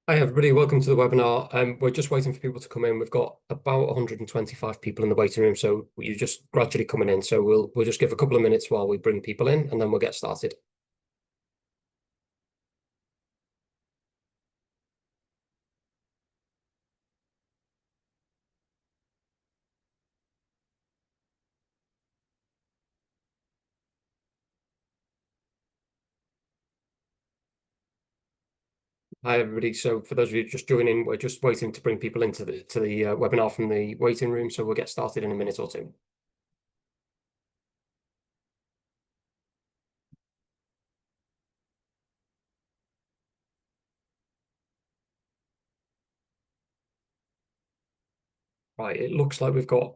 Hi everybody, welcome to the webinar. We're just waiting for people to come in. We've got about 125 people in the waiting room, so you're just gradually coming in. So we'll just give a couple of minutes while we bring people in, and then we'll get started. Hi everybody. So for those of you just joining, we're just waiting to bring people into the webinar from the waiting room. So we'll get started in a minute or two. Right, it looks like we've got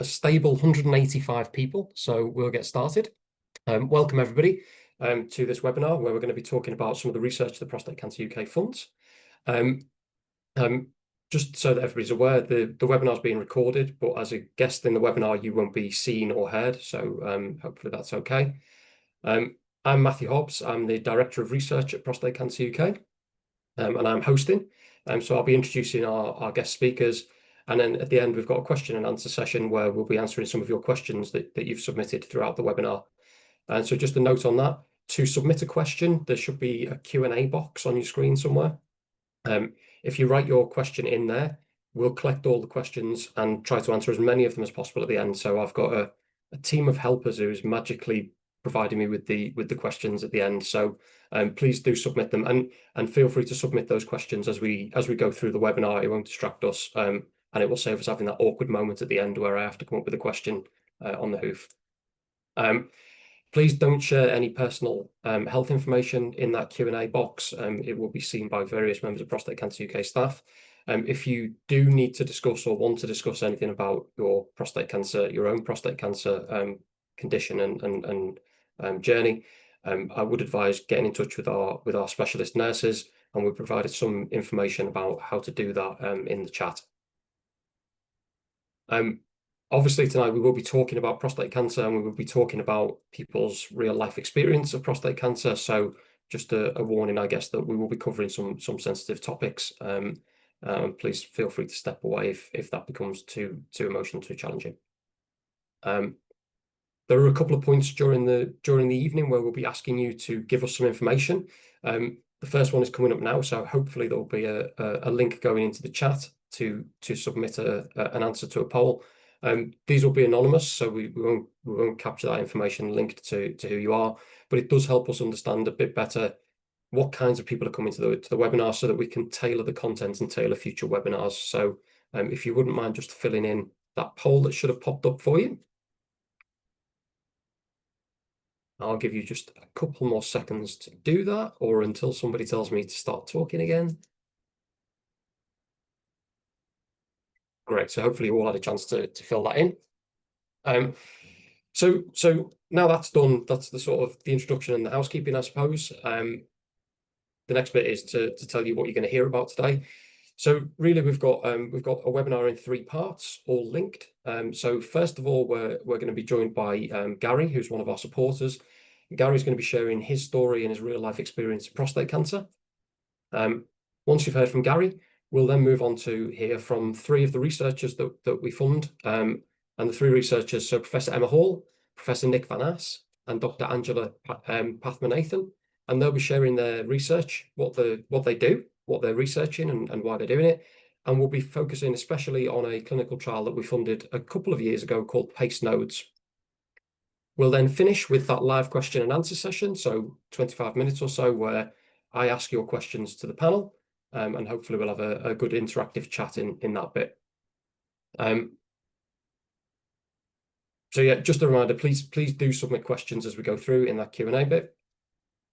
a stable 185 people, so we'll get started. Welcome everybody to this webinar where we're going to be talking about some of the research the Prostate Cancer UK funds. Um, um, just so that everybody's aware, the webinar is being recorded, but as a guest in the webinar, you won't be seen or heard, so hopefully that's okay. I'm Matthew Hobbs. I'm the Director of Research at Prostate Cancer UK, and I'm hosting. So I'll be introducing our guest speakers, and then at the end, we've got a question and answer session where we'll be answering some of your questions that you've submitted throughout the webinar. And so just a note on that, to submit a question, there should be a Q&A box on your screen somewhere. If you write your question in there, we'll collect all the questions and try to answer as many of them as possible at the end. So I've got a team of helpers who is magically providing me with the questions at the end. So please do submit them, and feel free to submit those questions as we go through the webinar. It won't distract us, and it will save us having that awkward moment at the end where I have to come up with a question on the hoof. Please don't share any personal health information in that Q&A box. It will be seen by various members of Prostate Cancer UK staff. If you do need to discuss or want to discuss anything about your prostate cancer, your own prostate cancer condition and journey, I would advise getting in touch with our specialist nurses, and we've provided some information about how to do that in the chat. Obviously, tonight we will be talking about prostate cancer, and we will be talking about people's real life experience of prostate cancer. So just a warning, I guess, that we will be covering some sensitive topics. Please feel free to step away if that becomes too emotional, too challenging. There are a couple of points during the evening where we'll be asking you to give us some information. The first one is coming up now, so hopefully there will be a link going into the chat to submit an answer to a poll. These will be anonymous, so we won't capture that information linked to who you are, but it does help us understand a bit better what kinds of people are coming to the webinar, so that we can tailor the content and tailor future webinars. So if you wouldn't mind just filling in that poll that should have popped up for you. I'll give you just a couple more seconds to do that, or until somebody tells me to start talking again. Great, so hopefully you all had a chance to fill that in. So now that's done, that's the sort of the introduction and the housekeeping, I suppose. The next bit is to tell you what you're going to hear about today. So really, we've got a webinar in 3 parts, all linked. So first of all, we're going to be joined by Gary, who's one of our supporters. Gary's going to be sharing his story and his real life experience of prostate cancer. Once you've heard from Gary, we'll then move on to hear from 3 of the researchers that we fund. And the 3 researchers, so Professor Emma Hall, Professor Nick Van Ass, and Dr Angela Pathmanathan. And they'll be sharing their research, what they do, what they're researching, and why they're doing it. And we'll be focusing especially on a clinical trial that we funded a couple of years ago called PACE Nodes. We'll then finish with that live question and answer session, so 25 minutes or so, where I ask your questions to the panel, and hopefully we'll have a good interactive chat in that bit. So yeah, just a reminder, please do submit questions as we go through in that Q&A bit.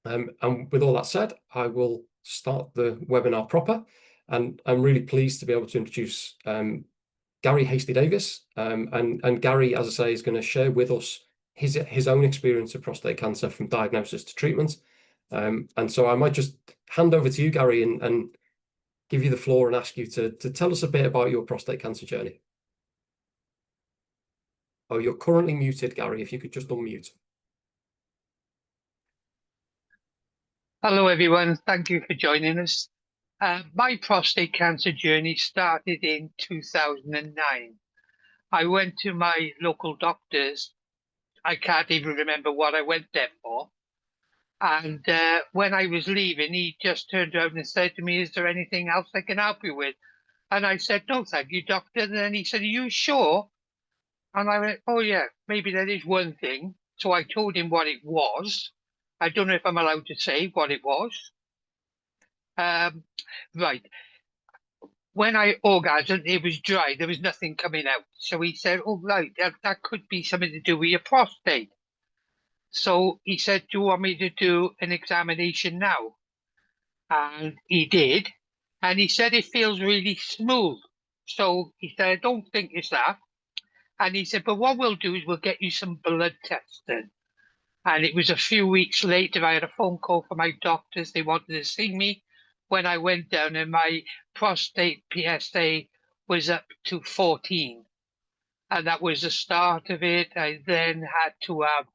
And with all that said, I will start the webinar proper, and I'm really pleased to be able to introduce Gary Hasty-Davis. And Gary, as I say, is going to share with us his own experience of prostate cancer from diagnosis to treatment. And so I might just hand over to you, Gary, and give you the floor and ask you to tell us a bit about your prostate cancer journey. Oh, you're currently muted, Gary, if you could just unmute. Hello, everyone. Thank you for joining us. My prostate cancer journey started in 2009. I went to my local doctors. I can't even remember what I went there for. And when I was leaving, he just turned around and said to me, "Is there anything else I can help you with?" And I said, "No, thank you, doctor." And then he said, "Are you sure?" And I went, "Oh, yeah, maybe there is one thing." So I told him what it was. I don't know if I'm allowed to say what it was. Um, right. When I orgasmed, it was dry. There was nothing coming out. So he said, "Oh, right, that could be something to do with your prostate." So he said, "Do you want me to do an examination now?" And he did. And he said, "It feels really smooth." So he said, "I don't think it's that." And he said, "But what we'll do is we'll get you some blood tested." And it was a few weeks later, I had a phone call from my doctors. They wanted to see me when I went down, and my prostate PSA was up to 14. And that was the start of it. I then had to have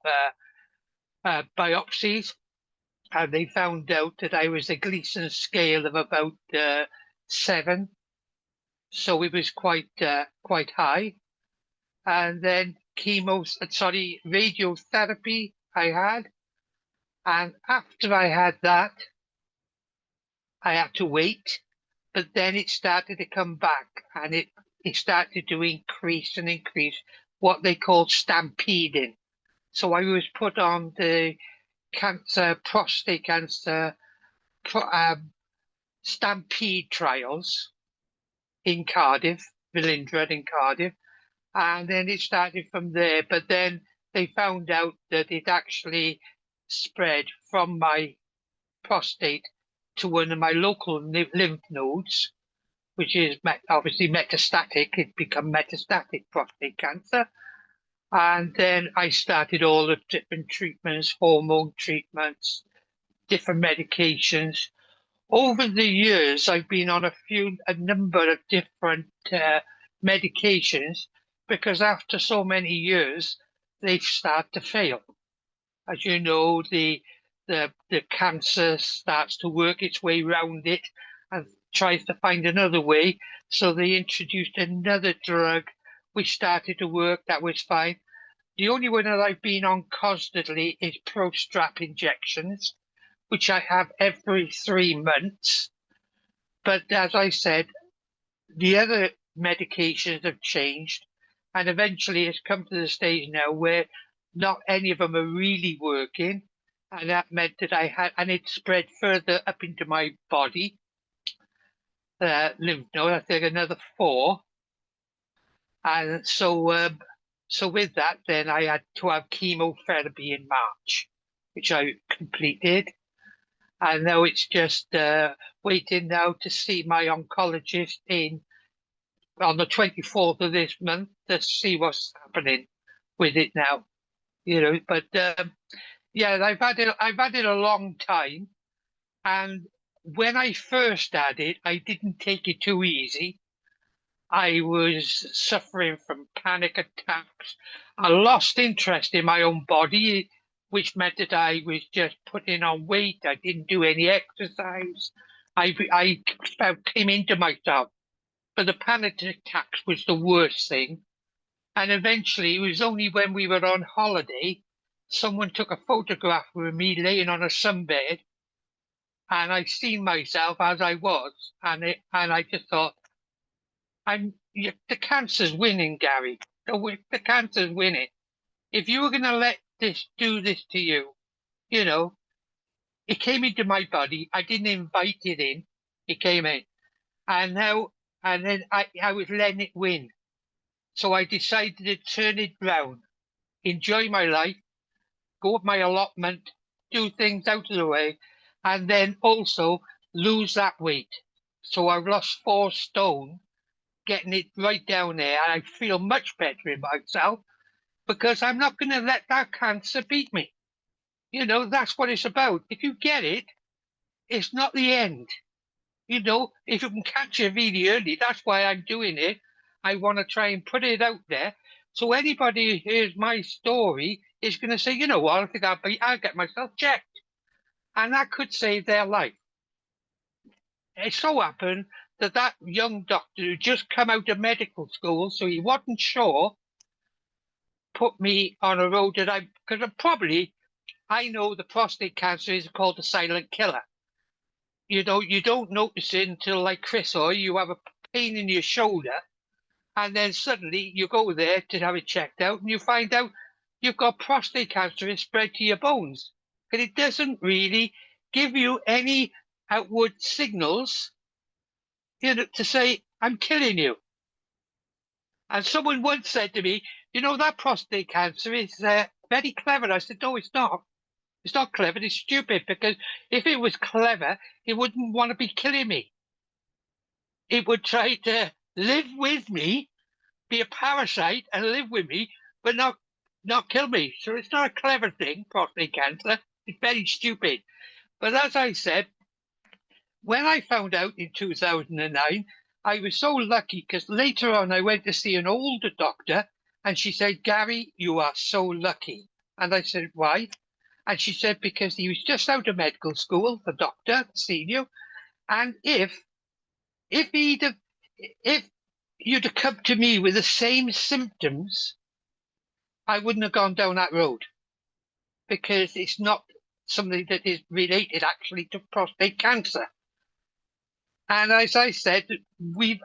biopsies, and they found out that I was a Gleason scale of about 7. So it was quite high. And then radiotherapy I had. And after I had that, I had to wait, but then it started to come back, and it started to increase and increase, what they call stampeding. So I was put on the prostate cancer stampede trials in Cardiff, Velindre in Cardiff, and then it started from there. But then they found out that it actually spread from my prostate to one of my local lymph nodes, which is obviously metastatic. It become metastatic prostate cancer. And then I started all the different treatments, hormone treatments, different medications. Over the years, I've been on a number of different medications, because after so many years, they start to fail. As you know, the cancer starts to work its way around it and tries to find another way. So they introduced another drug which started to work. That was fine. The only one that I've been on constantly is Prostrap injections, which I have every 3 months. But as I said, the other medications have changed, and eventually it's come to the stage now where not any of them are really working, and that meant that and it spread further up into my body, lymph node. I think another 4, and so with that, then I had to have chemotherapy in March, which I completed, and now it's just waiting now to see my oncologist on the 24th of this month to see what's happening with it now, But yeah, I've had it a long time, and when I first had it, I didn't take it too easy. I was suffering from panic attacks. I lost interest in my own body, which meant that I was just putting on weight. I didn't do any exercise. I came into myself, but the panic attacks was the worst thing. And eventually, it was only when we were on holiday, someone took a photograph of me laying on a sunbed, and I seen myself as I was, and I just thought, the cancer's winning, Gary. The cancer's winning. If you were going to let this do this to you, you know, it came into my body. I didn't invite it in. It came in, and now, and then I was letting it win. So I decided to turn it round, enjoy my life, go up my allotment, do things out of the way, and then also lose that weight. So I've lost 4 stone, getting it right down there, and I feel much better in myself, because I'm not going to let that cancer beat me. That's what it's about. If you get it, it's not the end. If you can catch it really early, that's why I'm doing it. I want to try and put it out there. So anybody who hears my story is going to say, "You know what, I think I'll get myself checked." And that could save their life. it so happened that that young doctor who just come out of medical school, so he wasn't sure, put me on a road that because I know the prostate cancer is called a silent killer. You know, you don't notice it until, like Chris, or you have a pain in your shoulder, and then suddenly you go there to have it checked out, and you find out you've got prostate cancer is spread to your bones. But it doesn't really give you any outward signals, you know, to say, I'm killing you. And someone once said to me, you know, that prostate cancer is very clever. I said, no, it's not. It's not clever. It's stupid, because if it was clever, it wouldn't want to be killing me. It would try to live with me, be a parasite and live with me, but not kill me. So it's not a clever thing, prostate cancer. It's very stupid. But as I said, when I found out in 2009, I was so lucky, because later on I went to see an older doctor, and she said, Gary, you are so lucky. And I said, why? And she said, because he was just out of medical school, the doctor, senior, and if you'd have come to me with the same symptoms, I wouldn't have gone down that road, because it's not something that is related actually to prostate cancer. And as I said,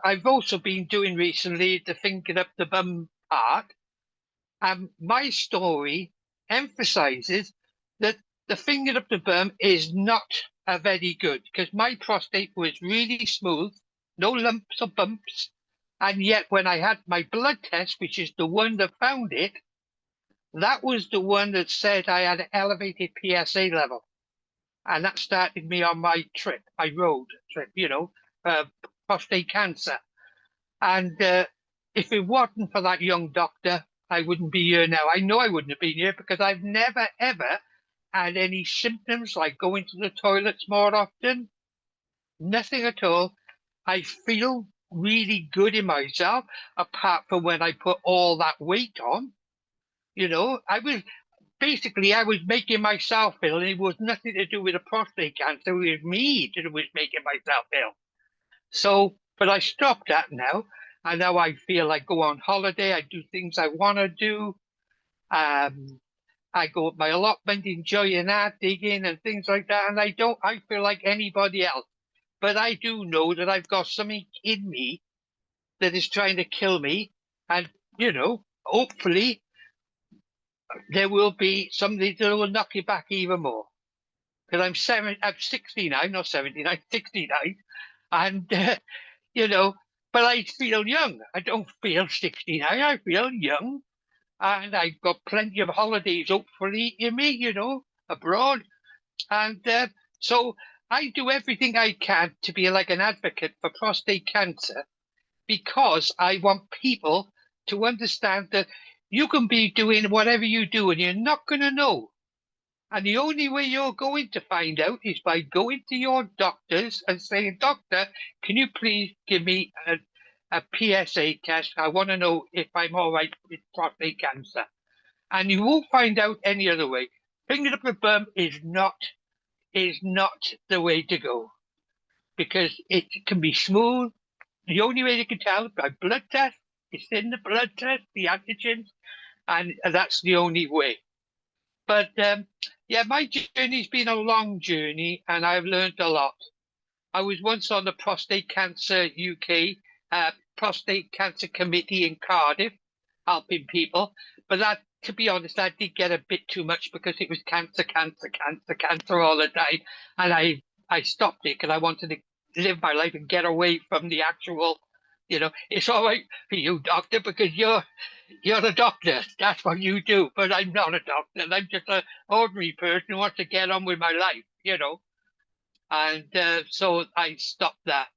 I've also been doing recently the finger up the bum part, and my story emphasizes that the finger up the bum is not a very good, because my prostate was really smooth, no lumps or bumps. And yet when I had my blood test, which is the one that found it, that was the one that said I had an elevated PSA level. And that started me on my trip, my road trip, you know, prostate cancer. And if it wasn't for that young doctor, I wouldn't be here now. I know I wouldn't have been here, because I've never, ever had any symptoms like going to the toilets more often. Nothing at all. I feel really good in myself, apart from when I put all that weight on. You know, I was making myself ill, and it was nothing to do with the prostate cancer. It was me that was making myself ill. So, but I stopped that now. And now I feel I go on holiday. I do things I want to do. I go at my allotment, enjoying that, digging and things like that. And I feel like anybody else. But I do know that I've got something in me that is trying to kill me. And, you know, hopefully there will be something that will knock you back even more. Because I'm 69, not 79, 69. And, you know, but I feel young. I don't feel 69. I feel young. And I've got plenty of holidays, hopefully, in me, you know, abroad. And so I do everything I can to be like an advocate for prostate cancer, because I want people to understand that you can be doing whatever you do and you're not going to know. And the only way you're going to find out is by going to your doctors and saying, Doctor, can you please give me a PSA test? I want to know if I'm all right with prostate cancer. And you won't find out any other way. Finger up the bum is not the way to go, because it can be smooth. The only way you can tell by blood test, it's in the blood test, the antigens, and that's the only way. But yeah, my journey's been a long journey, and I've learned a lot. I was once on the Prostate Cancer UK Prostate Cancer Committee in Cardiff, helping people. But that, to be honest, I did get a bit too much, because it was cancer, cancer, cancer, cancer all the time, and I stopped it because I wanted to live my life and get away from the actual. You know, it's all right for you, doctor, because you're a doctor. That's what you do. But I'm not a doctor. I'm just an ordinary person who wants to get on with my life, you know. And so I stopped that.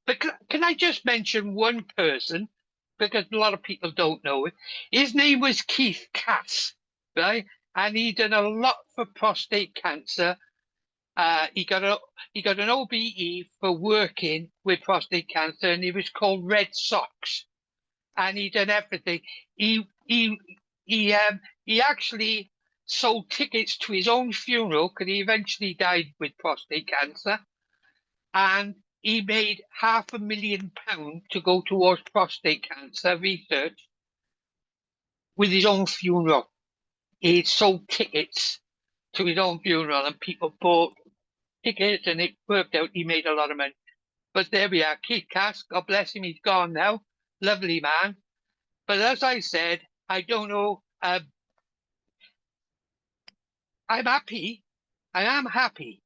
But can I just mention one person, because a lot of people don't know it. His name was Keith Cass, right? And he done a lot for prostate cancer. He got an OBE for working with prostate cancer, and he was called Red Sox. And he done everything. He actually sold tickets to his own funeral, because he eventually died with prostate cancer. And he made £500,000 to go towards prostate cancer research with his own funeral. He sold tickets to his own funeral, and people bought tickets, and it worked out. He made a lot of money. But there we are. Keith Cass, God bless him, he's gone now. Lovely man. But as I said, I don't know. I'm happy. I am happy.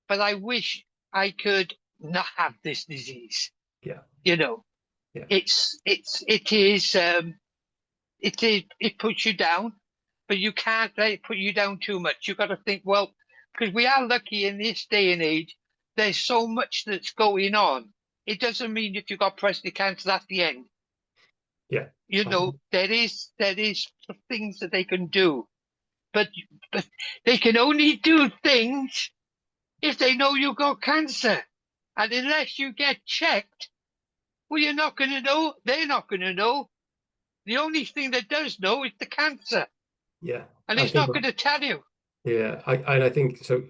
But I wish I could not have this disease. Yeah. You know, Yeah. it puts you down, but you can't let it put you down too much. You've got to think, well, because we are lucky in this day and age, there's so much that's going on. It doesn't mean if you've got prostate cancer, that's the end. Yeah. You know, there is things that they can do, but they can only do things if they know you've got cancer. And unless you get checked, well, you're not going to know. They're not going to know. The only thing that does know is the cancer. Yeah. And I it's think not going to tell you. Yeah, I think so.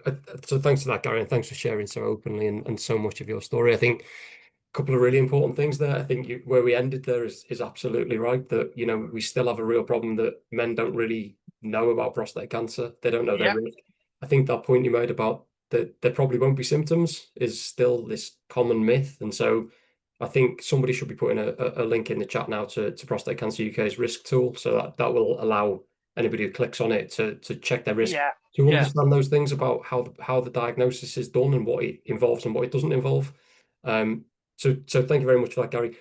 So thanks for that, Gary, and thanks for sharing so openly and so much of your story. I think a couple of really important things there. I think where we ended there is absolutely right. That we still have a real problem that men don't really know about prostate cancer. They don't know their Yeah, risk. I think that point you made about that there probably won't be symptoms is still this common myth, and so I think somebody should be putting a link in the chat now to Prostate Cancer UK's risk tool, so that will allow anybody who clicks on it to check their risk, yeah, to yeah. understand those things about how the diagnosis is done and what it involves and what it doesn't involve. So thank you very much for that, Gary.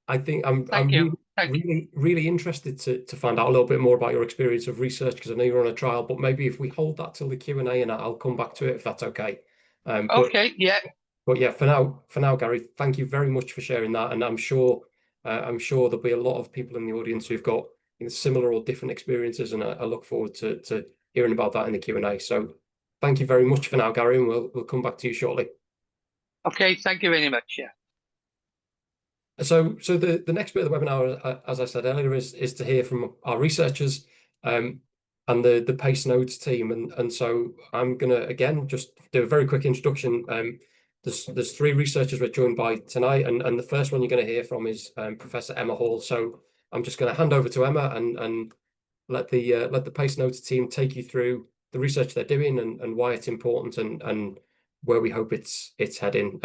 I think Thank I'm you. really Thank you. really interested to find out a little bit more about your experience of research, because I know you're on a trial, but maybe if we hold that till the Q&A, and I'll come back to it if that's okay. But Okay, yeah. yeah, for now, Gary, thank you very much for sharing that, and I'm sure there'll be a lot of people in the audience who've got similar or different experiences, and I look forward to hearing about that in the Q&A. So thank you very much for now, Gary, and we'll come back to you shortly. Okay, thank you very much. Yeah. So the next bit of the webinar, as I said earlier, is to hear from our researchers and the PACE Nodes team, and so I'm gonna again just do a very quick introduction. There's three researchers we're joined by tonight, and the first one you're going to hear from is Professor Emma Hall. So I'm just going to hand over to Emma and let the PACE Nodes team take you through the research they're doing and why it's important and where we hope it's heading.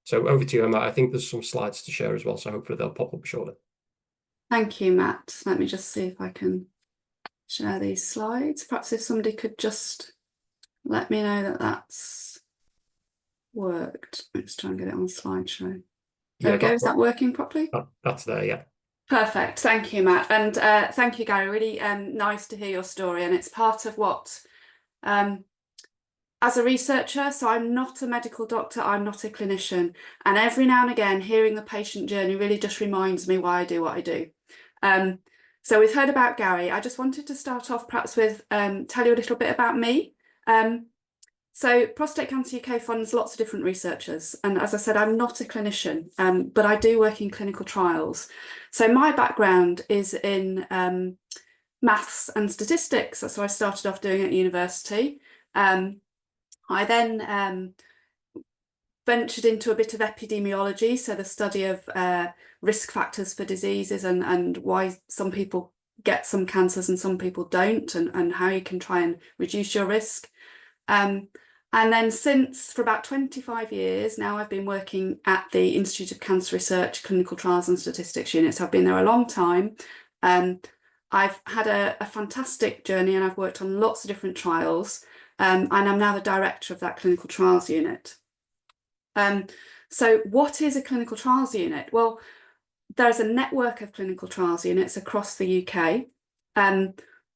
So over to you, Emma. I think there's some slides to share as well, so hopefully they'll pop up shortly. Thank you, Matt. Let me just see if I can share these slides. Perhaps if somebody could just let me know that that's worked. Let's try and get it on the slideshow. There we go. Is that working properly? That's there, yeah. Perfect. Thank you, Matt. And thank you, Gary. Really nice to hear your story. And it's part of what, as a researcher, so I'm not a medical doctor, I'm not a clinician. And every now and again, hearing the patient journey really just reminds me why I do what I do. So we've heard about Gary. I just wanted to start off perhaps with tell you a little bit about me. So Prostate Cancer UK funds lots of different researchers. And as I said, I'm not a clinician, but I do work in clinical trials. So my background is in maths and statistics. That's what I started off doing at university. I then ventured into a bit of epidemiology, so the study of risk factors for diseases and why some people get some cancers and some people don't, and how you can try and reduce your risk. And then for about 25 years now, I've been working at the Institute of Cancer Research, Clinical Trials and Statistics Unit. So I've been there a long time. I've had a fantastic journey, and I've worked on lots of different trials. And I'm now the director of that clinical trials unit. So what is a clinical trials unit? Well, there's a network of clinical trials units across the UK.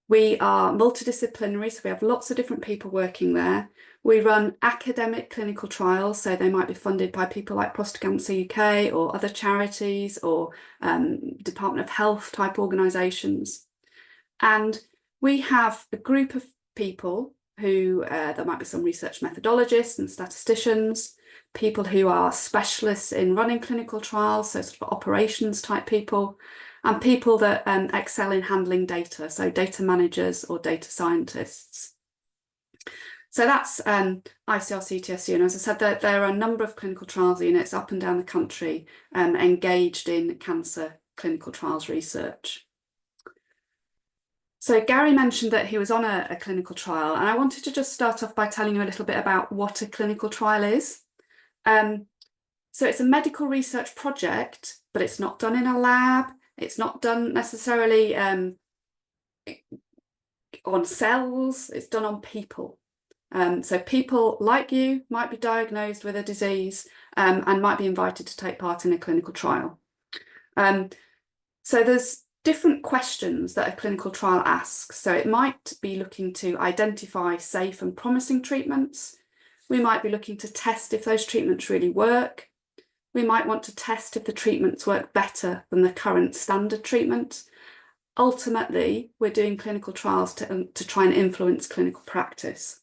We are multidisciplinary, so we have lots of different people working there. We run academic clinical trials, so they might be funded by people like Prostate Cancer UK or other charities or Department of Health type organisations. And we have a group of people who, there might be some research methodologists and statisticians, people who are specialists in running clinical trials, so sort of operations type people, and people that excel in handling data, so data managers or data scientists. So that's ICR-CTSU, and as I said, there are a number of clinical trials units up and down the country engaged in cancer clinical trials research. So Gary mentioned that he was on a clinical trial, and I wanted to just start off by telling you a little bit about what a clinical trial is. So it's a medical research project, but it's not done in a lab. It's not done necessarily on cells. It's done on people. So people like you might be diagnosed with a disease and might be invited to take part in a clinical trial. So there's different questions that a clinical trial asks. So it might be looking to identify safe and promising treatments. We might be looking to test if those treatments really work. We might want to test if the treatments work better than the current standard treatment. Ultimately, we're doing clinical trials to try and influence clinical practice.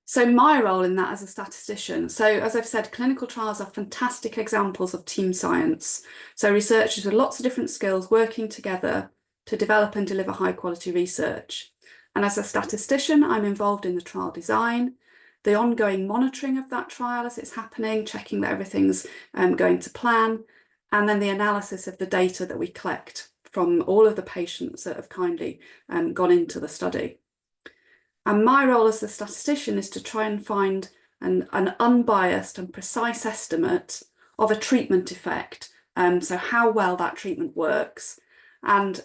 So my role in that as a statistician, so as I've said, clinical trials are fantastic examples of team science. So researchers with lots of different skills working together to develop and deliver high quality research. And as a statistician, I'm involved in the trial design, the ongoing monitoring of that trial as it's happening, checking that everything's going to plan, and then the analysis of the data that we collect from all of the patients that have kindly gone into the study. And my role as the statistician is to try and find an unbiased and precise estimate of a treatment effect, so how well that treatment works. And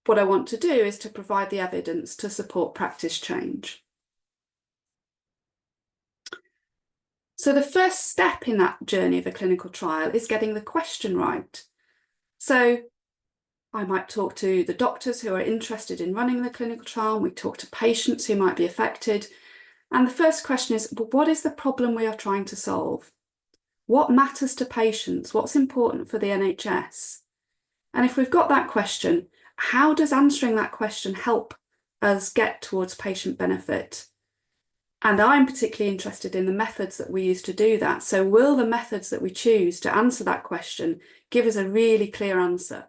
what I want to do is to provide the evidence to support practice change. So the first step in that journey of a clinical trial is getting the question right. So I might talk to the doctors who are interested in running the clinical trial, and we talk to patients who might be affected. And the first question is, well, what is the problem we are trying to solve? What matters to patients? What's important for the NHS? And if we've got that question, how does answering that question help us get towards patient benefit? And I'm particularly interested in the methods that we use to do that. So will the methods that we choose to answer that question give us a really clear answer?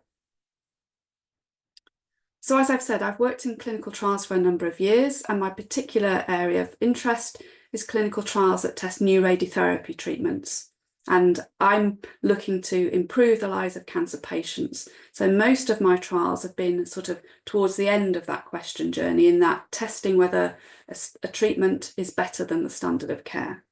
So as I've said, I've worked in clinical trials for a number of years, and my particular area of interest is clinical trials that test new radiotherapy treatments. And I'm looking to improve the lives of cancer patients. So most of my trials have been sort of towards the end of that question journey, in that testing whether a treatment is better than the standard of care.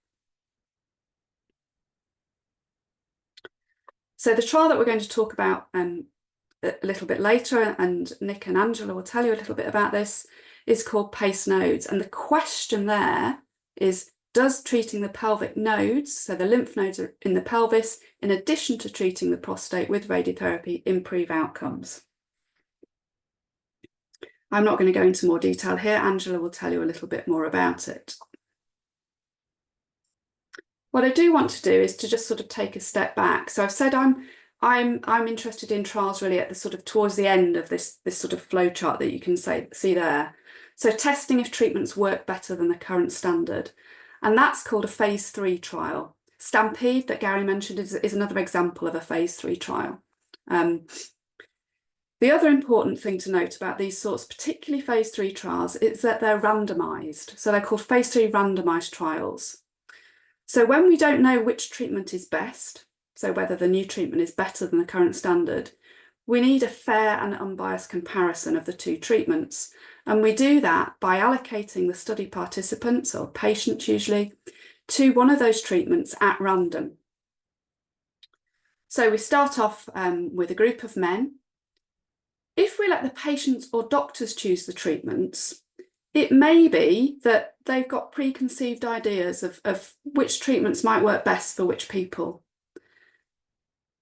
So the trial that we're going to talk about a little bit later, and Nick and Angela will tell you a little bit about this, is called PACE nodes. And the question there is, does treating the pelvic nodes, so the lymph nodes in the pelvis, in addition to treating the prostate with radiotherapy, improve outcomes? I'm not going to go into more detail here. Angela will tell you a little bit more about it. What I do want to do is to just sort of take a step back. So I've said I'm interested in trials really at the sort of towards the end of this sort of flow chart that you can see there. So testing if treatments work better than the current standard. And that's called a phase 3 trial. Stampede, that Gary mentioned, is another example of a phase 3 trial. The other important thing to note about these sorts, particularly phase 3 trials, is that they're randomised. So they're called phase 3 randomised trials. So when we don't know which treatment is best, so whether the new treatment is better than the current standard, we need a fair and unbiased comparison of the two treatments. And we do that by allocating the study participants, or patients usually, to one of those treatments at random. So we start off with a group of men. If we let the patients or doctors choose the treatments, it may be that they've got preconceived ideas of which treatments might work best for which people.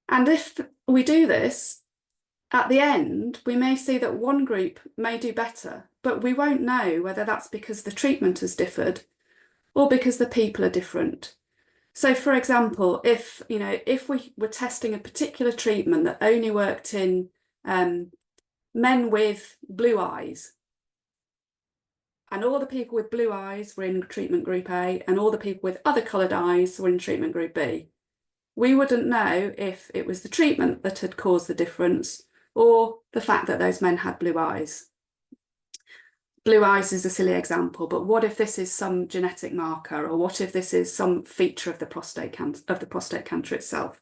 And if we do this, at the end, we may see that one group may do better, but we won't know whether that's because the treatment has differed or because the people are different. So for example, if we were testing a particular treatment that only worked in men with blue eyes, and all the people with blue eyes were in treatment group A, and all the people with other coloured eyes were in treatment group B, we wouldn't know if it was the treatment that had caused the difference or the fact that those men had blue eyes. blue eyes is a silly example, but what if this is some genetic marker, or what if this is some feature of the prostate cancer itself?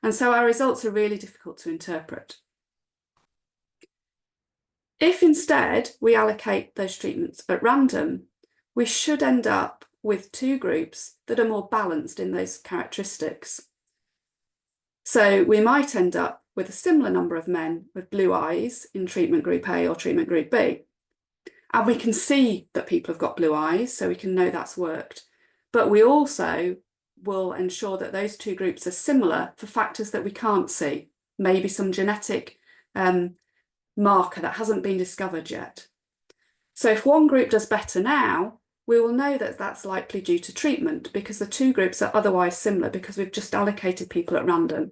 And so our results are really difficult to interpret. If instead we allocate those treatments at random, we should end up with two groups that are more balanced in those characteristics. So we might end up with a similar number of men with blue eyes in treatment group A or treatment group B. And we can see that people have got blue eyes, so we can know that's worked. But we also will ensure that those two groups are similar for factors that we can't see, maybe some genetic marker that hasn't been discovered yet. So if one group does better now, we will know that that's likely due to treatment, because the two groups are otherwise similar because we've just allocated people at random.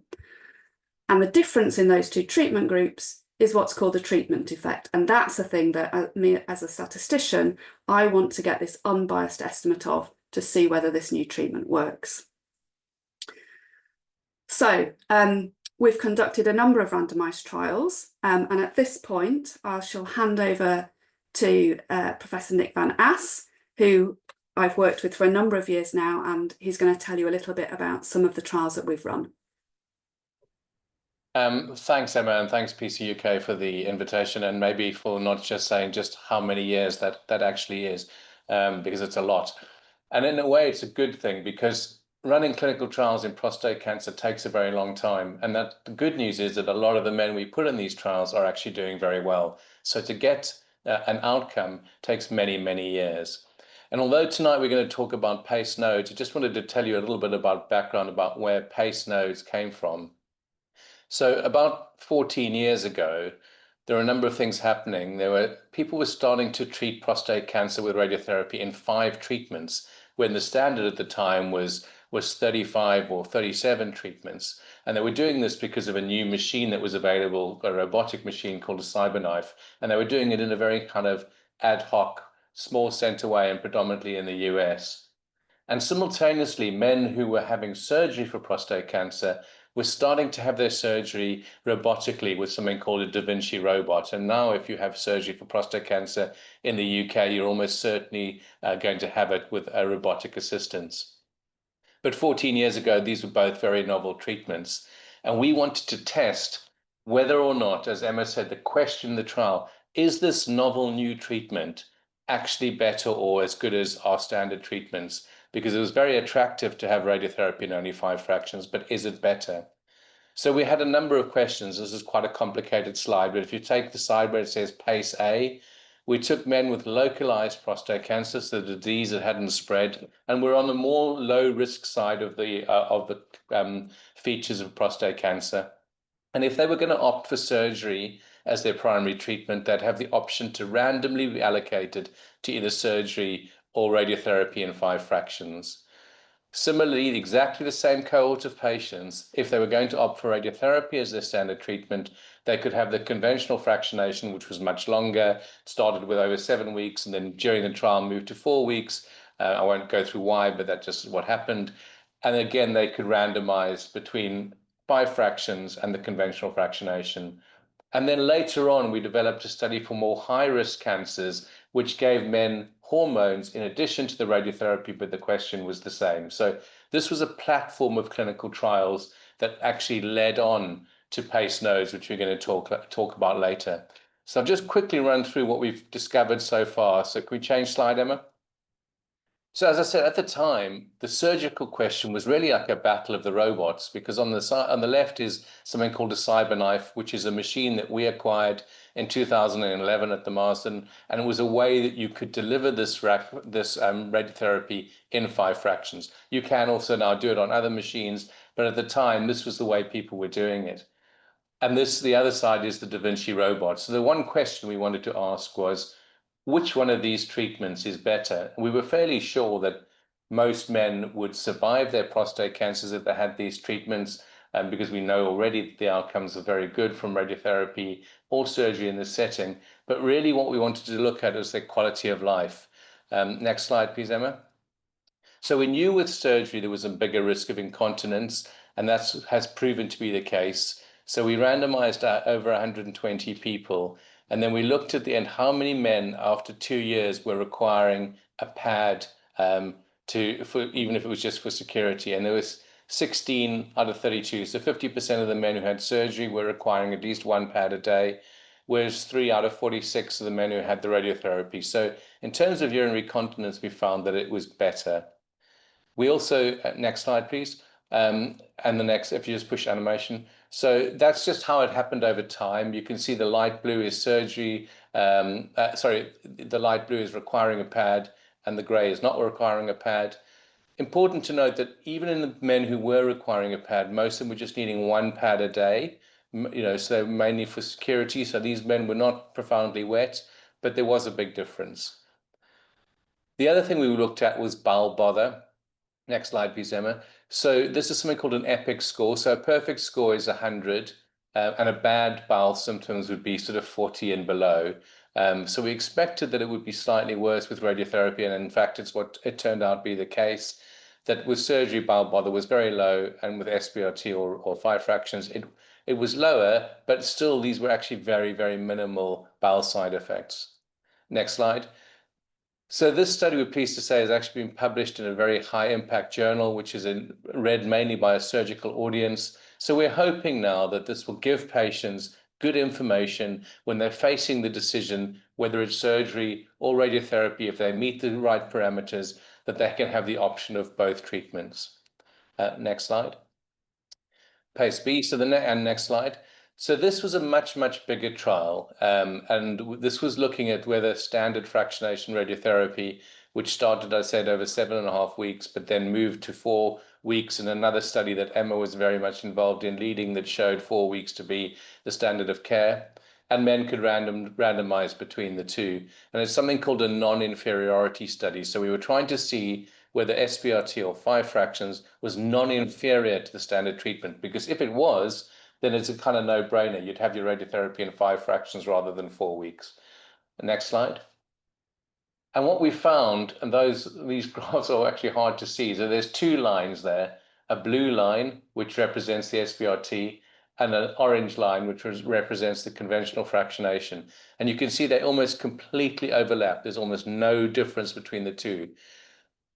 And the difference in those two treatment groups is what's called the treatment effect. And that's the thing that me as a statistician, I want to get this unbiased estimate of to see whether this new treatment works. So we've conducted a number of randomised trials. And at this point, I shall hand over to Professor Nick van As, who I've worked with for a number of years now, and he's going to tell you a little bit about some of the trials that we've run. Thanks, Emma, and thanks PC UK for the invitation, and maybe for not just saying just how many years that actually is, because it's a lot. And in a way, it's a good thing, because running clinical trials in prostate cancer takes a very long time. And that the good news is that a lot of the men we put in these trials are actually doing very well. So to get an outcome takes many, many years. And although tonight we're going to talk about PACE nodes, I just wanted to tell you a little bit about background about where PACE nodes came from. So about 14 years ago, there were a number of things happening. People were starting to treat prostate cancer with radiotherapy in 5 treatments, when the standard at the time was 35 or 37 treatments. And they were doing this because of a new machine that was available, a robotic machine called a CyberKnife. And they were doing it in a very kind of ad hoc, small center way, and predominantly in the US. And simultaneously, men who were having surgery for prostate cancer were starting to have their surgery robotically with something called a Da Vinci robot. And now if you have surgery for prostate cancer in the UK, you're almost certainly going to have it with a robotic assistance. But 14 years ago, these were both very novel treatments. And we wanted to test whether or not, as Emma said, the question in the trial, is this novel new treatment actually better or as good as our standard treatments? Because it was very attractive to have radiotherapy in only 5 fractions, but is it better? So we had a number of questions. This is quite a complicated slide, but if you take the side where it says PACE A, we took men with localized prostate cancer, so the disease that hadn't spread, and we're on the more low risk side of the features of prostate cancer. And if they were going to opt for surgery as their primary treatment, they'd have the option to randomly be allocated to either surgery or radiotherapy in 5 fractions. Similarly, exactly the same cohort of patients, if they were going to opt for radiotherapy as their standard treatment, they could have the conventional fractionation, which was much longer, started with over 7 weeks, and then during the trial moved to 4 weeks. I won't go through why, but that's just what happened. And again, they could randomize between 5 fractions and the conventional fractionation. And then later on, we developed a study for more high-risk cancers, which gave men hormones in addition to the radiotherapy, but the question was the same. So this was a platform of clinical trials that actually led on to PACE nodes, which we're going to talk about later. So I'll just quickly run through what we've discovered so far. So can we change slide, Emma? So as I said, at the time, the surgical question was really like a battle of the robots, because on the left is something called a CyberKnife, which is a machine that we acquired in 2011 at the Marsden, and it was a way that you could deliver this radiotherapy in 5 fractions. You can also now do it on other machines, but at the time, this was the way people were doing it. And the other side is the Da Vinci robot. So the one question we wanted to ask was, which one of these treatments is better? We were fairly sure that most men would survive their prostate cancers if they had these treatments, because we know already that the outcomes are very good from radiotherapy or surgery in this setting. But really what we wanted to look at is their quality of life. Next slide, please, Emma. So we knew with surgery there was a bigger risk of incontinence, and that has proven to be the case. So we randomized over 120 people, And then we looked at the end, how many men after 2 years were requiring a pad even if it was just for security. And there was 16 out of 32. So 50% of the men who had surgery were requiring at least one pad a day, whereas 3 out of 46 of the men who had the radiotherapy. So in terms of urinary continence, we found that it was better. We also, next slide, please. And the next, if you just push animation. So that's just how it happened over time. You can see the light blue is surgery. The light blue is requiring a pad, and the gray is not requiring a pad. Important to note that even in the men who were requiring a pad, most of them were just needing one pad a day, so mainly for security. So these men were not profoundly wet, but there was a big difference. The other thing we looked at was bowel bother. Next slide, please, Emma. So this is something called an EPIC score. So a perfect score is 100, and a bad bowel symptoms would be sort of 40 and below. So we expected that it would be slightly worse with radiotherapy, and in fact, it's what it turned out to be the case, that with surgery, bowel bother was very low, and with SBRT or 5 fractions, it was lower, but still these were actually very, very minimal bowel side effects. Next slide. So this study, we're pleased to say, has actually been published in a very high impact journal, which is read mainly by a surgical audience. So we're hoping now that this will give patients good information when they're facing the decision, whether it's surgery or radiotherapy, if they meet the right parameters, that they can have the option of both treatments. Next slide. Pace B, and next slide. So this was a much, much bigger trial, and this was looking at whether standard fractionation radiotherapy, which started, I said, over 7.5 weeks, but then moved to 4 weeks, and another study that Emma was very much involved in leading that showed 4 weeks to be the standard of care, and men could randomize between the two. And it's something called a non-inferiority study. So we were trying to see whether SBRT or 5 fractions was non-inferior to the standard treatment, because if it was, then it's a kind of no-brainer. You'd have your radiotherapy in 5 fractions rather than 4 weeks. The next slide. And what we found, and these graphs are actually hard to see, so there's 2 lines there, a blue line, which represents the SBRT, and an orange line, which represents the conventional fractionation. And you can see they almost completely overlap. There's almost no difference between the two.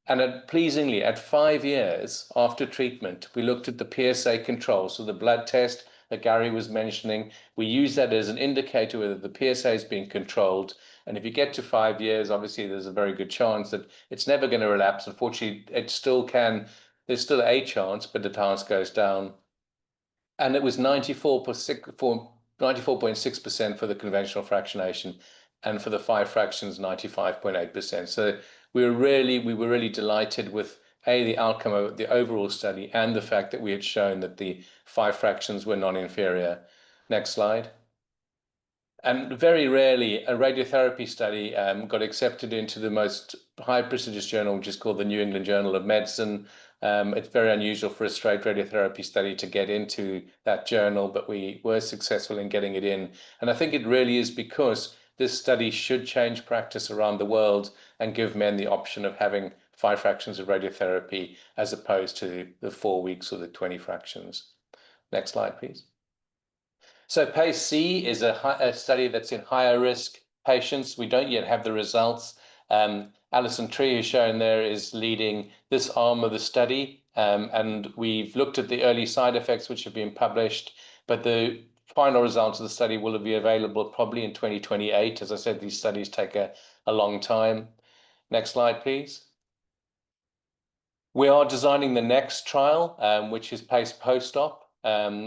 And pleasingly, at 5 years after treatment, we looked at the PSA control, so the blood test that Gary was mentioning. We use that as an indicator whether the PSA is being controlled. And if you get to 5 years, obviously there's a very good chance that it's never going to relapse. Unfortunately, it still can. There's still a chance, but the chance goes down. And it was 94.6% for the conventional fractionation, and for the 5 fractions, 95.8%. So we were really delighted with the outcome of the overall study and the fact that we had shown that the 5 fractions were non-inferior. Next slide. And very rarely a radiotherapy study got accepted into the most high prestigious journal, which is called the New England Journal of Medicine. It's very unusual for a straight radiotherapy study to get into that journal, but we were successful in getting it in. And I think it really is because this study should change practice around the world and give men the option of having 5 fractions of radiotherapy as opposed to the 4 weeks or the 20 fractions. Next slide, please. So PACE C is a study that's in higher risk patients. We don't yet have the results. Alison Tree, who's shown there, is leading this arm of the study. And we've looked at the early side effects, which have been published, but the final results of the study will be available probably in 2028. As I said, these studies take a long time. Next slide, please. We are designing the next trial, which is PACE post-op.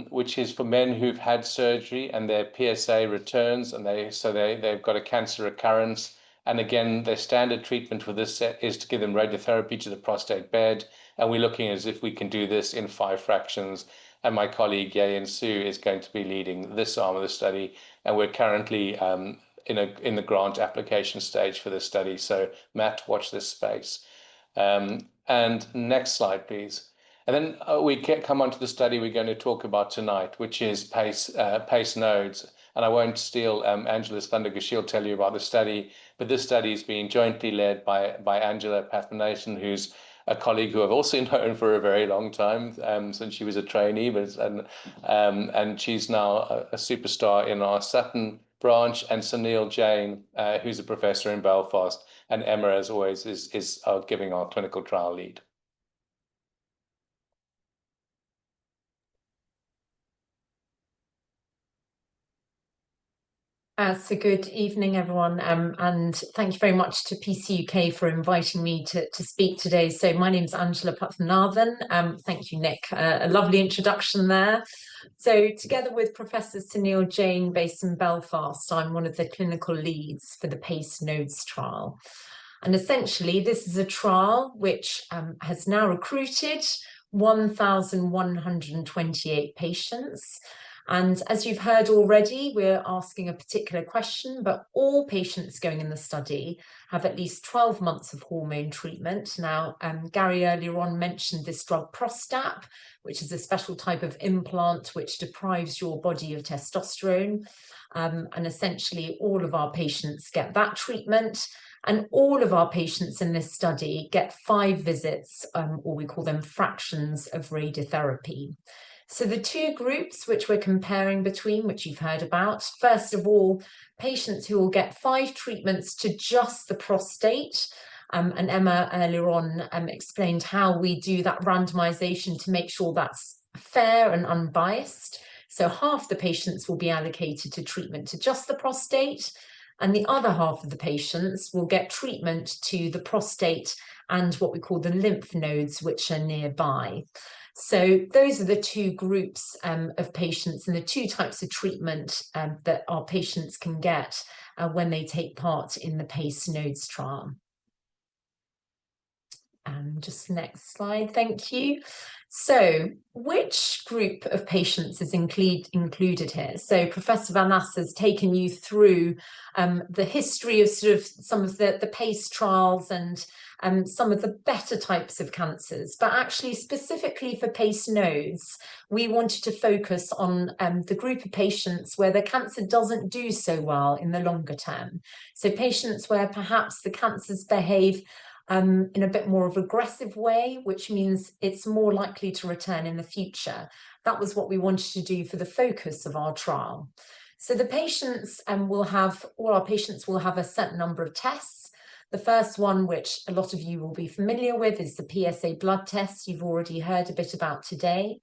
Which is for men who've had surgery and their PSA returns, and they've got a cancer recurrence. And again, their standard treatment for this set is to give them radiotherapy to the prostate bed. And we're looking as if we can do this in 5 fractions. And my colleague Yayan Su is going to be leading this arm of the study. And we're currently in the grant application stage for this study. So Matt, watch this space. And next slide, please. And then we come on to the study we're going to talk about tonight, which is PACE nodes. And I won't steal Angela's thunder because she'll tell you about the study. But this study is being jointly led by Angela Pathmanathan, who's a colleague who I've also known for a very long time, since she was a trainee. And she's now a superstar in our Sutton branch, and Sunil Jain, who's a professor in Belfast, and Emma, as always, is giving our clinical trial lead. So good evening, everyone, and thank you very much to PC UK for inviting me to speak today. So my name is Angela Pathmanathan. Thank you, Nick. A lovely introduction there. So together with Professor Sunil Jain, based in Belfast, I'm one of the clinical leads for the PACE Nodes trial. And essentially, this is a trial which has now recruited 1,128 patients. And as you've heard already, we're asking a particular question, but all patients going in the study have at least 12 months of hormone treatment. Now, Gary earlier on mentioned this drug Prostate, which is a special type of implant which deprives your body of testosterone. And essentially, all of our patients get that treatment. And all of our patients in this study get 5 visits, or we call them fractions of radiotherapy. So the two groups which we're comparing between, which you've heard about, first of all, patients who will get 5 treatments to just the prostate. And Emma earlier on explained how we do that randomization to make sure that's fair and unbiased. So half the patients will be allocated to treatment to just the prostate, and the other half of the patients will get treatment to the prostate and what we call the lymph nodes, which are nearby. So those are the two groups of patients and the two types of treatment that our patients can get when they take part in the PACE Nodes trial. Just next slide, thank you. So which group of patients is included here? So Professor Van Ass has taken you through the history of sort of some of the PACE trials and some of the better types of cancers, but actually specifically for PACE Nodes, we wanted to focus on the group of patients where the cancer doesn't do so well in the longer term. So patients where perhaps the cancers behave in a bit more of an aggressive way, which means it's more likely to return in the future. That was what we wanted to do for the focus of our trial. So the patients all our patients will have a certain number of tests. The first one, which a lot of you will be familiar with, is the PSA blood test you've already heard a bit about today.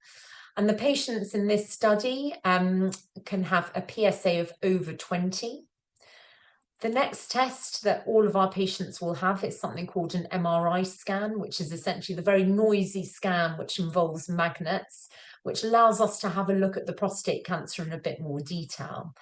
And the patients in this study can have a PSA of over 20. The next test that all of our patients will have is something called an MRI scan, which is essentially the very noisy scan which involves magnets, which allows us to have a look at the prostate cancer in a bit more detail.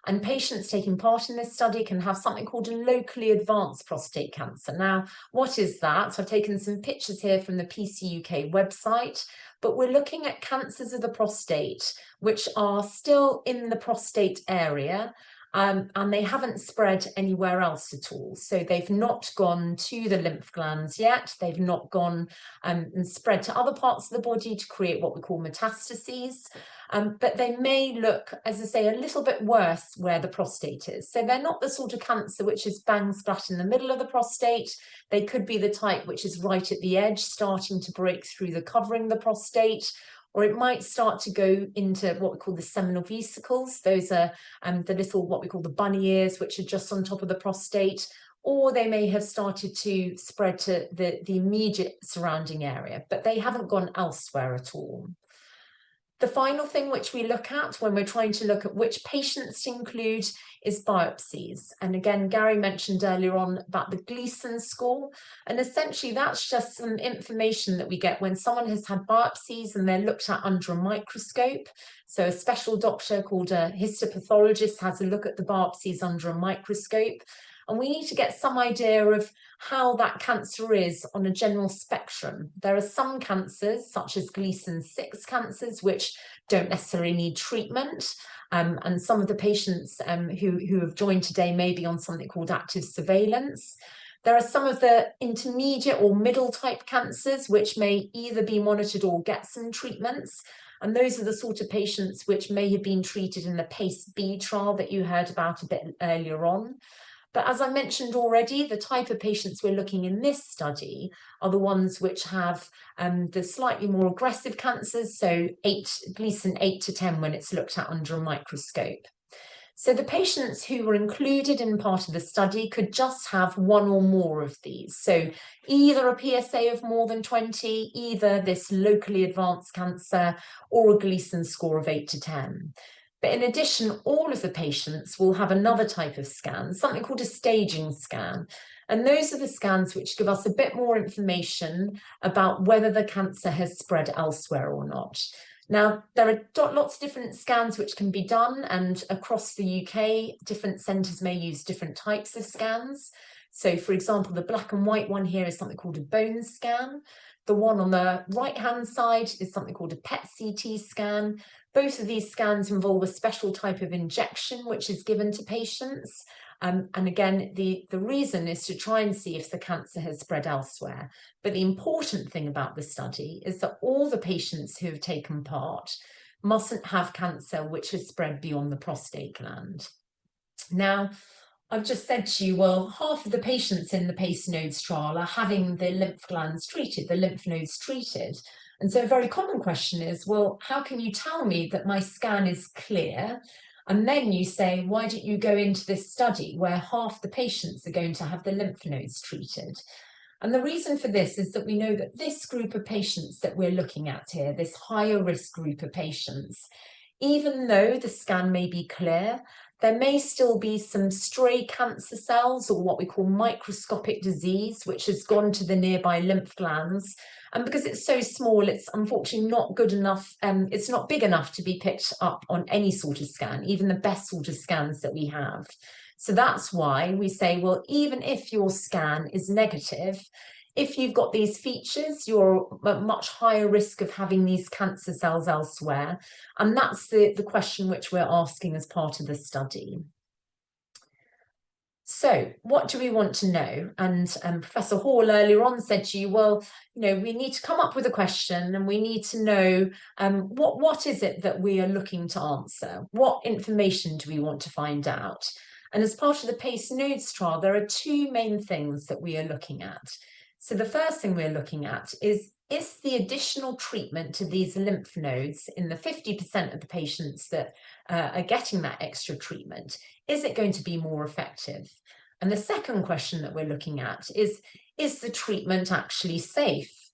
And patients taking part in this study can have something called a locally advanced prostate cancer. Now, what is that? I've taken some pictures here from the PC UK website, but we're looking at cancers of the prostate, which are still in the prostate area, and they haven't spread anywhere else at all. So they've not gone to the lymph glands yet. They've not gone and spread to other parts of the body to create what we call metastases. But they may look, as I say, a little bit worse where the prostate is. So they're not the sort of cancer which is bang splat in the middle of the prostate. They could be the type which is right at the edge, starting to break through the covering of the prostate, or it might start to go into what we call the seminal vesicles. Those are the little, what we call the bunny ears, which are just on top of the prostate, or they may have started to spread to the immediate surrounding area, but they haven't gone elsewhere at all. The final thing which we look at when we're trying to look at which patients to include is biopsies. And again, Gary mentioned earlier on about the Gleason score. And essentially, that's just some information that we get when someone has had biopsies and they're looked at under a microscope. So a special doctor called a histopathologist has a look at the biopsies under a microscope. And we need to get some idea of how that cancer is on a general spectrum. There are some cancers, such as Gleason 6 cancers, which don't necessarily need treatment. And some of the patients who have joined today may be on something called active surveillance. There are some of the intermediate or middle type cancers, which may either be monitored or get some treatments. And those are the sort of patients which may have been treated in the PACE-B trial that you heard about a bit earlier on. But as I mentioned already, the type of patients we're looking in this study are the ones which have the slightly more aggressive cancers, so Gleason 8 to 10 when it's looked at under a microscope. So the patients who were included in part of the study could just have one or more of these. So either a PSA of more than 20, either this locally advanced cancer, or a Gleason score of 8 to 10. But in addition, all of the patients will have another type of scan, something called a staging scan. And those are the scans which give us a bit more information about whether the cancer has spread elsewhere or not. Now, there are lots of different scans which can be done, and across the UK, different centres may use different types of scans. So, for example, the black and white one here is something called a bone scan. The one on the right-hand side is something called a PET-CT scan. Both of these scans involve a special type of injection which is given to patients. And again, the reason is to try and see if the cancer has spread elsewhere. But the important thing about the study is that all the patients who have taken part mustn't have cancer which has spread beyond the prostate gland. Now, I've just said to you, well, half of the patients in the PACE nodes trial are having the lymph glands treated, the lymph nodes treated. And so a very common question is, well, how can you tell me that my scan is clear? And then you say, why don't you go into this study where half the patients are going to have the lymph nodes treated? And the reason for this is that we know that this group of patients that we're looking at here, this higher risk group of patients, even though the scan may be clear, there may still be some stray cancer cells, or what we call microscopic disease, which has gone to the nearby lymph glands. And because it's so small, it's unfortunately not good enough, it's not big enough to be picked up on any sort of scan, even the best sort of scans that we have. So that's why we say, well, even if your scan is negative, if you've got these features, you're at much higher risk of having these cancer cells elsewhere. And that's the question which we're asking as part of the study. So what do we want to know? And Professor Hall earlier on said to you, well, we need to come up with a question, and we need to know what is it that we are looking to answer? What information do we want to find out? And as part of the PACE nodes trial, there are two main things that we are looking at. So the first thing we're looking at is the additional treatment to these lymph nodes in the 50% of the patients that are getting that extra treatment, is it going to be more effective? And the second question that we're looking at is the treatment actually safe?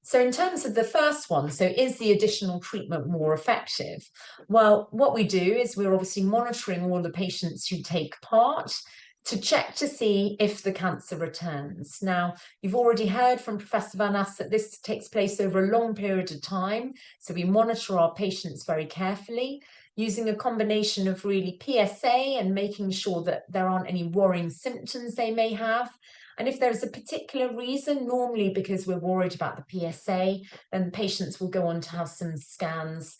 So in terms of the first one, so is the additional treatment more effective? Well, what we do is we're obviously monitoring all the patients who take part to check to see if the cancer returns. Now, you've already heard from Professor Van As that this takes place over a long period of time. So we monitor our patients very carefully, using a combination of really PSA and making sure that there aren't any worrying symptoms they may have. And if there's a particular reason, normally because we're worried about the PSA, then patients will go on to have some scans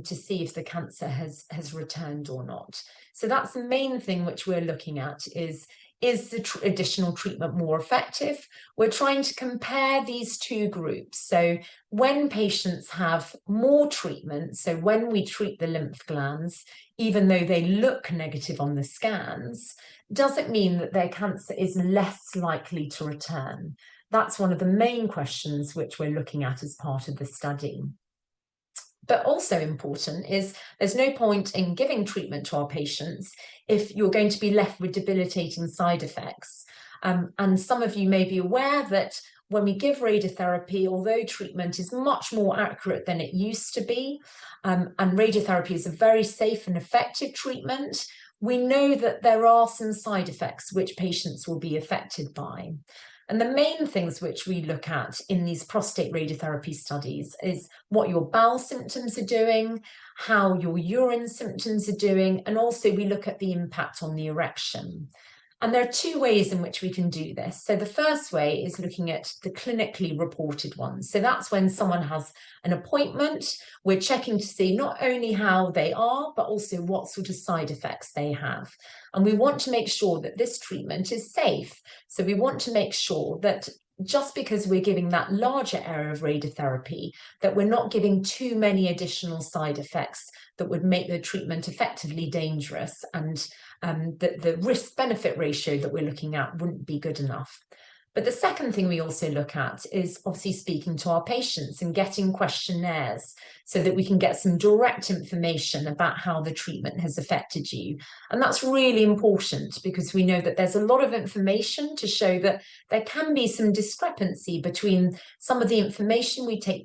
to see if the cancer has returned or not. So that's the main thing which we're looking at is the additional treatment more effective? We're trying to compare these two groups. So when patients have more treatment, so when we treat the lymph glands, even though they look negative on the scans, does it mean that their cancer is less likely to return? That's one of the main questions which we're looking at as part of the study. But also important is there's no point in giving treatment to our patients if you're going to be left with debilitating side effects. And some of you may be aware that when we give radiotherapy, although treatment is much more accurate than it used to be, and radiotherapy is a very safe and effective treatment, we know that there are some side effects which patients will be affected by. And the main things which we look at in these prostate radiotherapy studies is what your bowel symptoms are doing, how your urine symptoms are doing, and also we look at the impact on the erection. And there are two ways in which we can do this. So the first way is looking at the clinically reported ones. So that's when someone has an appointment, we're checking to see not only how they are, but also what sort of side effects they have. And we want to make sure that this treatment is safe. So we want to make sure that just because we're giving that larger area of radiotherapy, that we're not giving too many additional side effects that would make the treatment effectively dangerous, and that the risk-benefit ratio that we're looking at wouldn't be good enough. But the second thing we also look at is obviously speaking to our patients and getting questionnaires so that we can get some direct information about how the treatment has affected you. And that's really important because we know that there's a lot of information to show that there can be some discrepancy between some of the information we take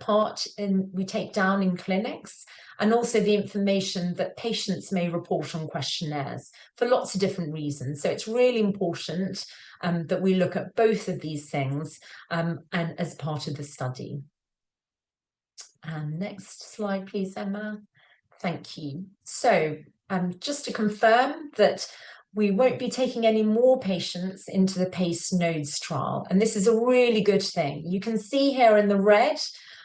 down in clinics and also the information that patients may report on questionnaires for lots of different reasons. So it's really important that we look at both of these things and as part of the study. Next slide, please, Emma. Thank you. So just to confirm that we won't be taking any more patients into the PACE nodes trial. And this is a really good thing. You can see here in the red,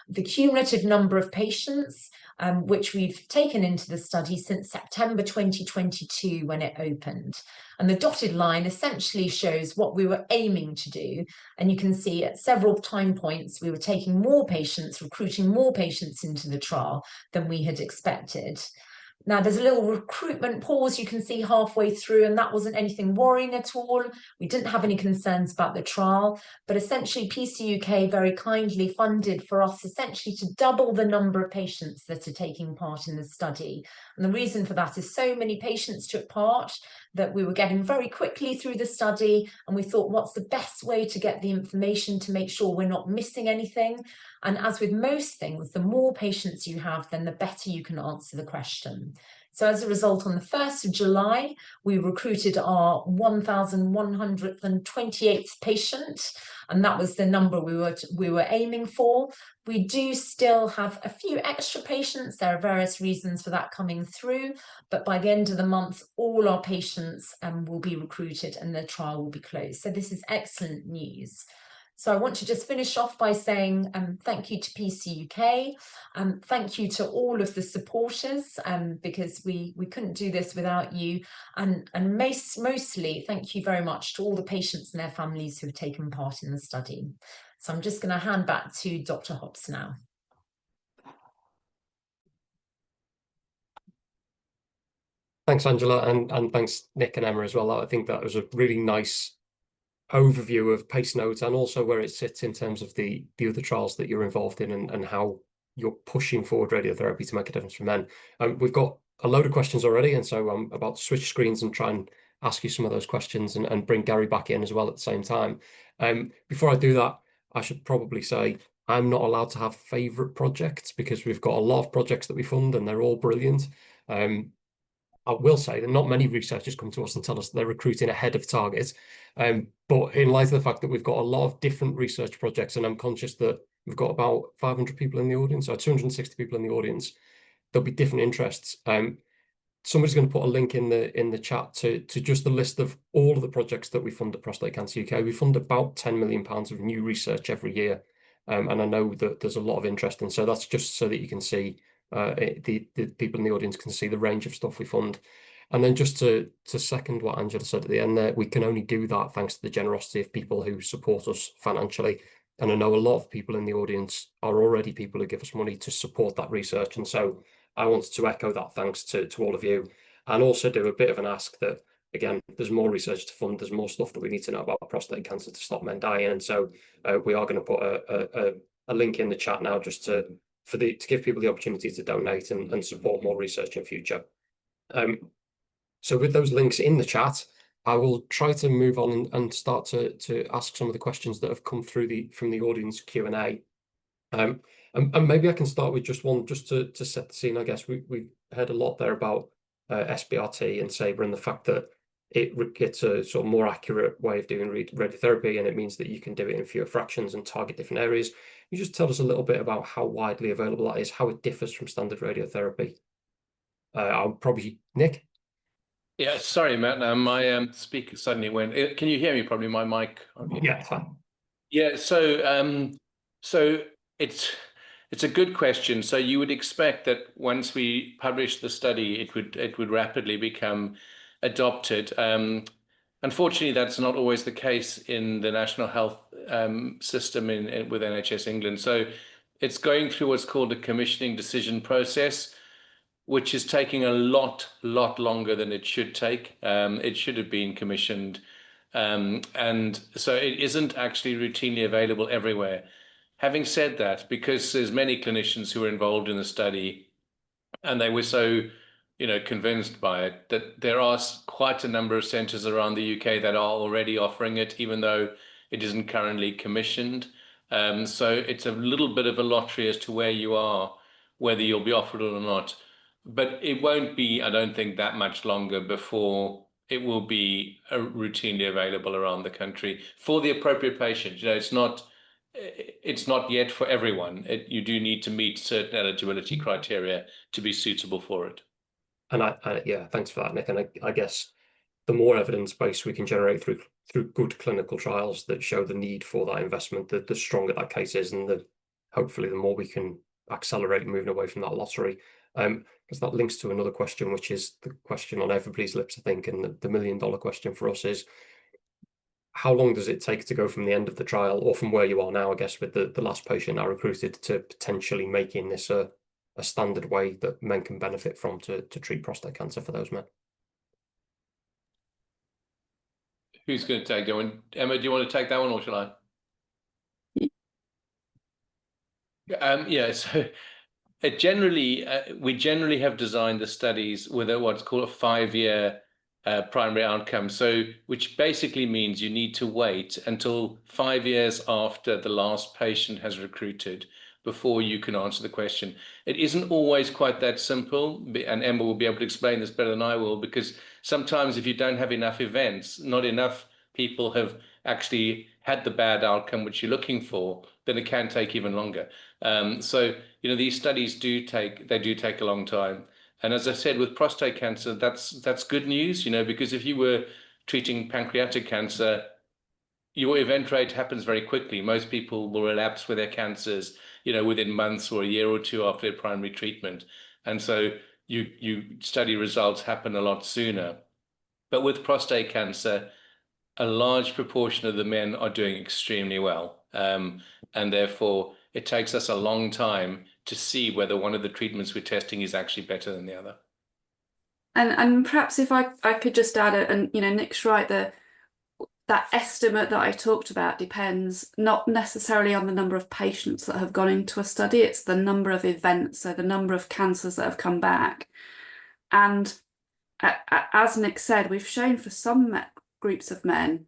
the cumulative number of patients which we've taken into the study since September 2022 when it opened. And the dotted line essentially shows what we were aiming to do. And you can see at several time points, we were taking more patients, recruiting more patients into the trial than we had expected. Now, there's a little recruitment pause you can see halfway through, and that wasn't anything worrying at all. We didn't have any concerns about the trial, but essentially PCUK very kindly funded for us essentially to double the number of patients that are taking part in the study. And the reason for that is so many patients took part that we were getting very quickly through the study, and we thought, what's the best way to get the information to make sure we're not missing anything? And as with most things, the more patients you have, then the better you can answer the question. So as a result, on the 1st of July, we recruited our 1,128th patient, and that was the number we were aiming for. We do still have a few extra patients. There are various reasons for that coming through, but by the end of the month, all our patients will be recruited and the trial will be closed. So this is excellent news. So I want to just finish off by saying thank you to PCUK, thank you to all of the supporters, because we couldn't do this without you, and mostly thank you very much to all the patients and their families who have taken part in the study. So I'm just going to hand back to Dr. Hobbs now. Thanks, Angela, and thanks, Nick and Emma as well. I think that was a really nice overview of PACE nodes and also where it sits in terms of the other trials that you're involved in and how you're pushing forward radiotherapy to make a difference for men. We've got a load of questions already, and so I'm about to switch screens and try and ask you some of those questions and bring Gary back in as well at the same time. Before I do that, I should probably say I'm not allowed to have favourite projects because we've got a lot of projects that we fund and they're all brilliant. I will say that not many researchers come to us and tell us they're recruiting ahead of target. But in light of the fact that we've got a lot of different research projects, and I'm conscious that we've got about 500 people in the audience, or 260 people in the audience, there'll be different interests. Somebody's going to put a link in the chat to just the list of all of the projects that we fund at Prostate Cancer UK. We fund about £10 million of new research every year. And I know that there's a lot of interest, and so that's just so that you can see the people in the audience can see the range of stuff we fund. And then just to second what Angela said at the end there, we can only do that thanks to the generosity of people who support us financially. And I know a lot of people in the audience are already people who give us money to support that research. And so I wanted to echo that thanks to all of you, and also do a bit of an ask that, again, there's more research to fund, there's more stuff that we need to know about prostate cancer to stop men dying. And so we are going to put a link in the chat now just to give people the opportunity to donate and support more research in future. So with those links in the chat, I will try to move on and start to ask some of the questions that have come through from the audience Q&A. And maybe I can start with just one, just to set the scene. I guess we've heard a lot there about SBRT and SABRE and the fact that it's a sort of more accurate way of doing radiotherapy, and it means that you can do it in fewer fractions and target different areas. You just tell us a little bit about how widely available that is, how it differs from standard radiotherapy. I'll probably Nick. Yeah, sorry, Matt. My speaker suddenly went. Can you hear me? Probably my mic. Yeah, fine. Yeah. So it's a good question. So you would expect that once we publish the study, it would rapidly become adopted. Unfortunately, that's not always the case in the national health system with NHS England. So it's going through what's called a commissioning decision process, which is taking a lot longer than it should take. It should have been commissioned And so it isn't actually routinely available everywhere. Having said that, because there's many clinicians who were involved in the study and they were so, convinced by it, that there are quite a number of centres around the UK that are already offering it, even though it isn't currently commissioned. So it's a little bit of a lottery as to where you are, whether you'll be offered it or not. But it won't be, I don't think, that much longer before it will be routinely available around the country for the appropriate patient. It's not yet for everyone. You do need to meet certain eligibility criteria to be suitable for it. And yeah, thanks for that, Nick. And I guess the more evidence base we can generate through good clinical trials that show the need for that investment, the stronger that case is, and hopefully the more we can accelerate moving away from that lottery. Because that links to another question, which is the question on everybody's lips, I think, and the $1 million question for us is, how long does it take to go from the end of the trial, or from where you are now, I guess, with the last patient I recruited, to potentially making this a standard way that men can benefit from to treat prostate cancer for those men? Who's going to take that one? Emma, do you want to take that one, or shall I? Yeah, so we generally have designed the studies with what's called a 5-year primary outcome. So, which basically means you need to wait until 5 years after the last patient has recruited before you can answer the question. It isn't always quite that simple, and Emma will be able to explain this better than I will, because sometimes if you don't have enough events, not enough people have actually had the bad outcome which you're looking for, then it can take even longer. So, these studies do take a long time. And as I said, with prostate cancer, that's good news, because if you were treating pancreatic cancer, your event rate happens very quickly. Most people will relapse with their cancers, within months or a year or two after their primary treatment. And so you study results happen a lot sooner. But with prostate cancer, a large proportion of the men are doing extremely well. And therefore, it takes us a long time to see whether one of the treatments we're testing is actually better than the other. And perhaps if I could just add, and Nick's right, that estimate that I talked about depends not necessarily on the number of patients that have gone into a study, it's the number of events, so the number of cancers that have come back. And as Nick said, we've shown for some groups of men,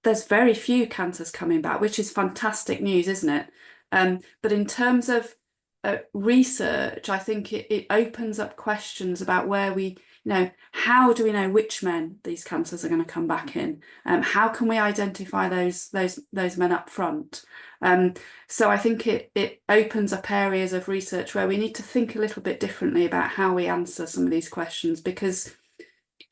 there's very few cancers coming back, which is fantastic news, isn't it? But in terms of research, I think it opens up questions about where we, how do we know which men these cancers are going to come back in? How can we identify those men up front? So I think it opens up areas of research where we need to think a little bit differently about how we answer some of these questions, because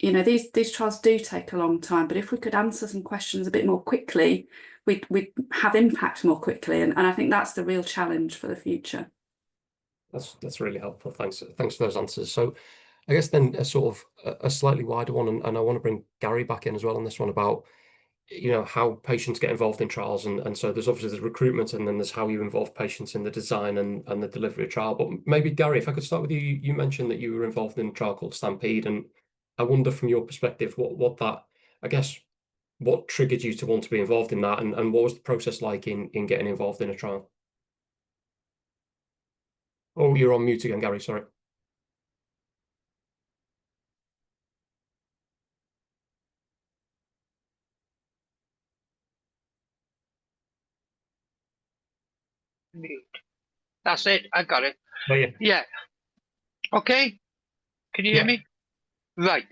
these trials do take a long time, but if we could answer some questions a bit more quickly, we'd have impact more quickly, and I think that's the real challenge for the future. That's really helpful. Thanks for those answers. So I guess then a sort of a slightly wider one, and I want to bring Gary back in as well on this one about how patients get involved in trials, and so there's obviously the recruitment, and then there's how you involve patients in the design and the delivery of trial. But maybe Gary, if I could start with you, you mentioned that you were involved in a trial called Stampede, and I wonder from your perspective what triggered you to want to be involved in that, and what was the process like in getting involved in a trial? Oh, you're on mute again, Gary, sorry. Mute. That's it. I got it. Oh, yeah. Yeah. Okay. Can you hear me? Right.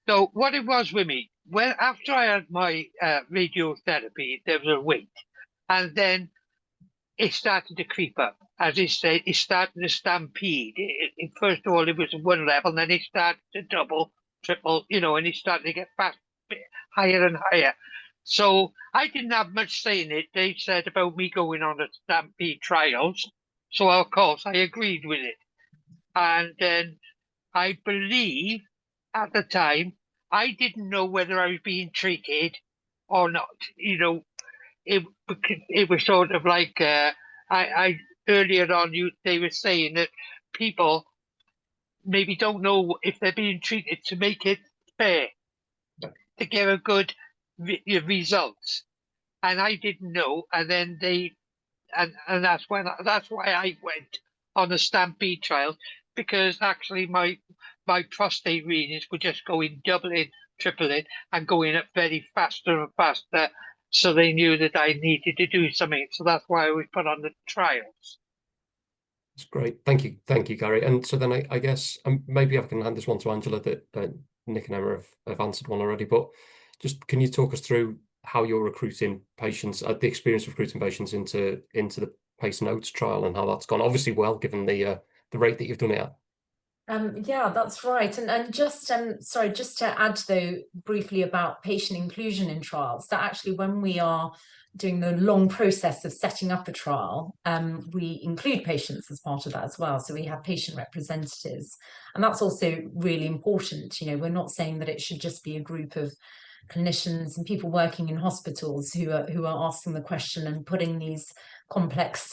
So what it was with me, after I had my radiotherapy, there was a wait, and then it started to creep up. As I say, it started to stampede. First of all, it was one level, and then it started to double, triple, and it started to get higher and higher. So I didn't have much say in it. They said about me going on the Stampede trials. So, of course, I agreed with it. And then I believe at the time, I didn't know whether I was being treated or not. It was sort of like, I earlier on, they were saying that people maybe don't know if they're being treated to make it fair. to get a good results. And I didn't know, and then and that's why I went on the Stampede trial, because actually my prostate readings were just going doubling, tripling, and going up very faster and faster. So they knew that I needed to do something. So that's why I was put on the trials. That's great. Thank you, Gary. And so then I guess maybe I can hand this one to Angela, that Nick and Emma have answered one already, but just can you talk us through how you're recruiting patients, the experience of recruiting patients into the PACE Notes trial, and how that's gone? Obviously well, given the rate that you've done it at. Yeah, that's right. And just sorry, just to add though briefly about patient inclusion in trials, that actually when we are doing the long process of setting up a trial, we include patients as part of that as well. So we have patient representatives, and that's also really important. You know, we're not saying that it should just be a group of clinicians and people working in hospitals who are asking the question and putting these complex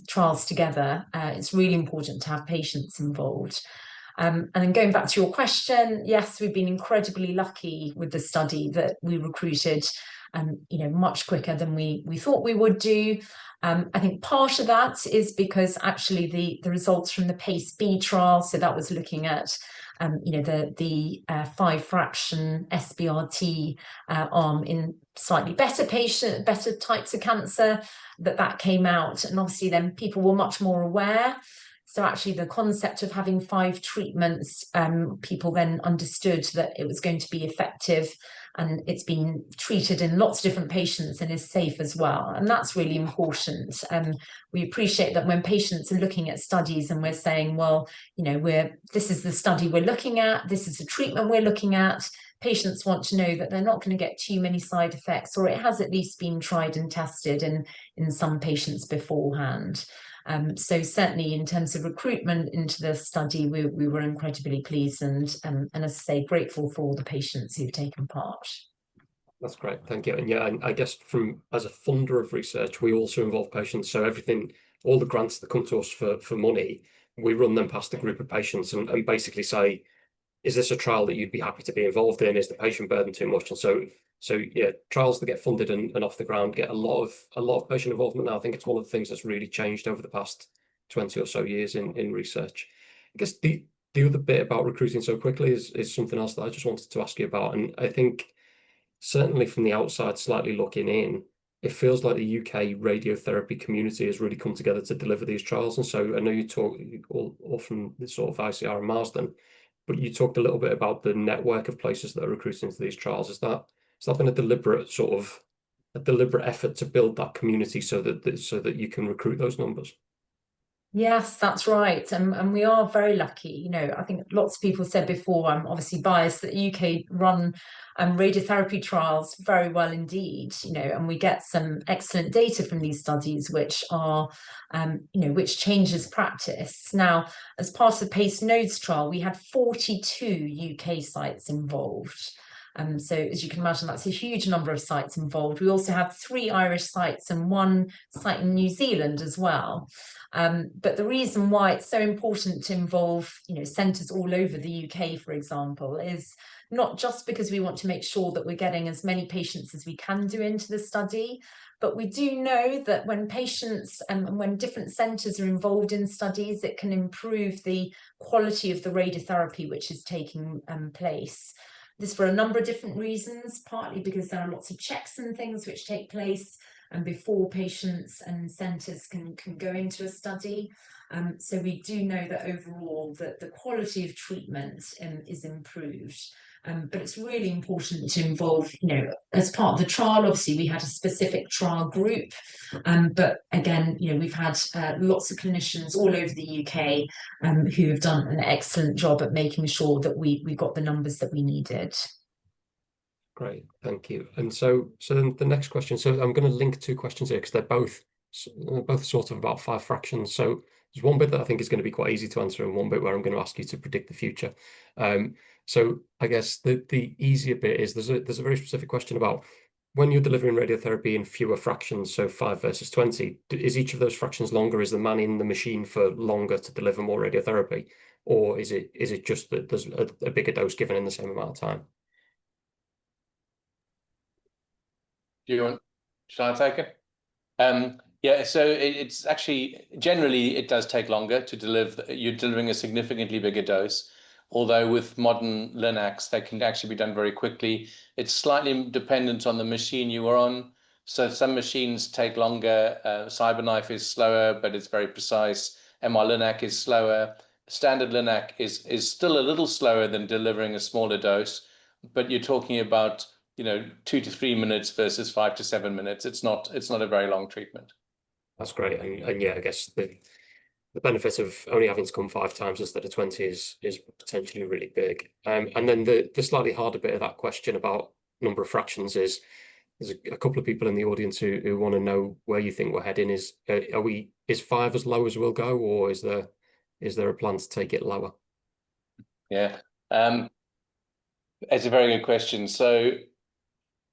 trials together. It's really important to have patients involved. And then going back to your question, yes, we've been incredibly lucky with the study that we recruited, much quicker than we thought we would do. I think part of that is because actually the results from the PACE-B trial, so that was looking at the 5-fraction SBRT arm in slightly better types of cancer, that came out, and obviously then people were much more aware. So actually the concept of having 5 treatments, people then understood that it was going to be effective, and it's been treated in lots of different patients and is safe as well. And that's really important. We appreciate that when patients are looking at studies and we're saying, well, this is the study we're looking at, this is the treatment we're looking at, patients want to know that they're not going to get too many side effects, or it has at least been tried and tested in some patients beforehand. So certainly in terms of recruitment into the study, we were incredibly pleased and as I say, grateful for all the patients who've taken part. That's great, thank you. And yeah, I guess as a funder of research, we also involve patients. So all the grants that come to us for money, we run them past a group of patients and basically say, is this a trial that you'd be happy to be involved in? Is the patient burden too much? And so yeah, trials that get funded and off the ground get a lot of patient involvement now. I think it's one of the things that's really changed over the past 20 or so years in research. I guess the other bit about recruiting so quickly is something else that I just wanted to ask you about. And I think certainly from the outside, slightly looking in, it feels like the UK radiotherapy community has really come together to deliver these trials. And so I know you talk all from the sort of ICR and Marsden, but you talked a little bit about the network of places that are recruiting into these trials. Has that been a deliberate effort to build that community so that you can recruit those numbers? Yes, that's right. And we are very lucky. I think lots of people said before, I'm obviously biased, that UK run radiotherapy trials very well indeed, and we get some excellent data from these studies, which are, which changes practice. Now, as part of the PACE Nodes trial, we had 42 UK sites involved. So as you can imagine, that's a huge number of sites involved. We also have 3 Irish sites and 1 site in New Zealand as well. But the reason why it's so important to involve, centres all over the UK, for example, is not just because we want to make sure that we're getting as many patients as we can do into the study, but we do know that when patients and when different centres are involved in studies, it can improve the quality of the radiotherapy which is taking place. This for a number of different reasons, partly because there are lots of checks and things which take place and before patients and centres can go into a study. So we do know that overall that the quality of treatment is improved. But it's really important to involve, as part of the trial, obviously we had a specific trial group, but again, we've had lots of clinicians all over the UK who have done an excellent job at making sure that we got the numbers that we needed. Great, thank you. And so then the next question, so I'm going to link 2 questions here because they're both sort of about 5 fractions. So there's one bit that I think is going to be quite easy to answer and one bit where I'm going to ask you to predict the future. So I guess the easier bit is there's a very specific question about when you're delivering radiotherapy in fewer fractions, so 5 versus 20, is each of those fractions longer? Is the man in the machine for longer to deliver more radiotherapy? Or is it just that there's a bigger dose given in the same amount of time? Shall I take it? Yeah, so it's actually, generally, it does take longer to deliver. You're delivering a significantly bigger dose, although with modern linacs, they can actually be done very quickly. It's slightly dependent on the machine you are on. So some machines take longer. CyberKnife is slower, but it's very precise. MR-Linac is slower. Standard Linac is still a little slower than delivering a smaller dose, but you're talking about 2 to 3 minutes versus 5 to 7 minutes. It's not a very long treatment. That's great, and yeah, I guess the benefit of only having to come 5 times instead of 20 is potentially really big. And then the slightly harder bit of that question about number of fractions is there's a couple of people in the audience who want to know where you think we're heading. Is 5 as low as we'll go, or is there a plan to take it lower? Yeah, it's a very good question. So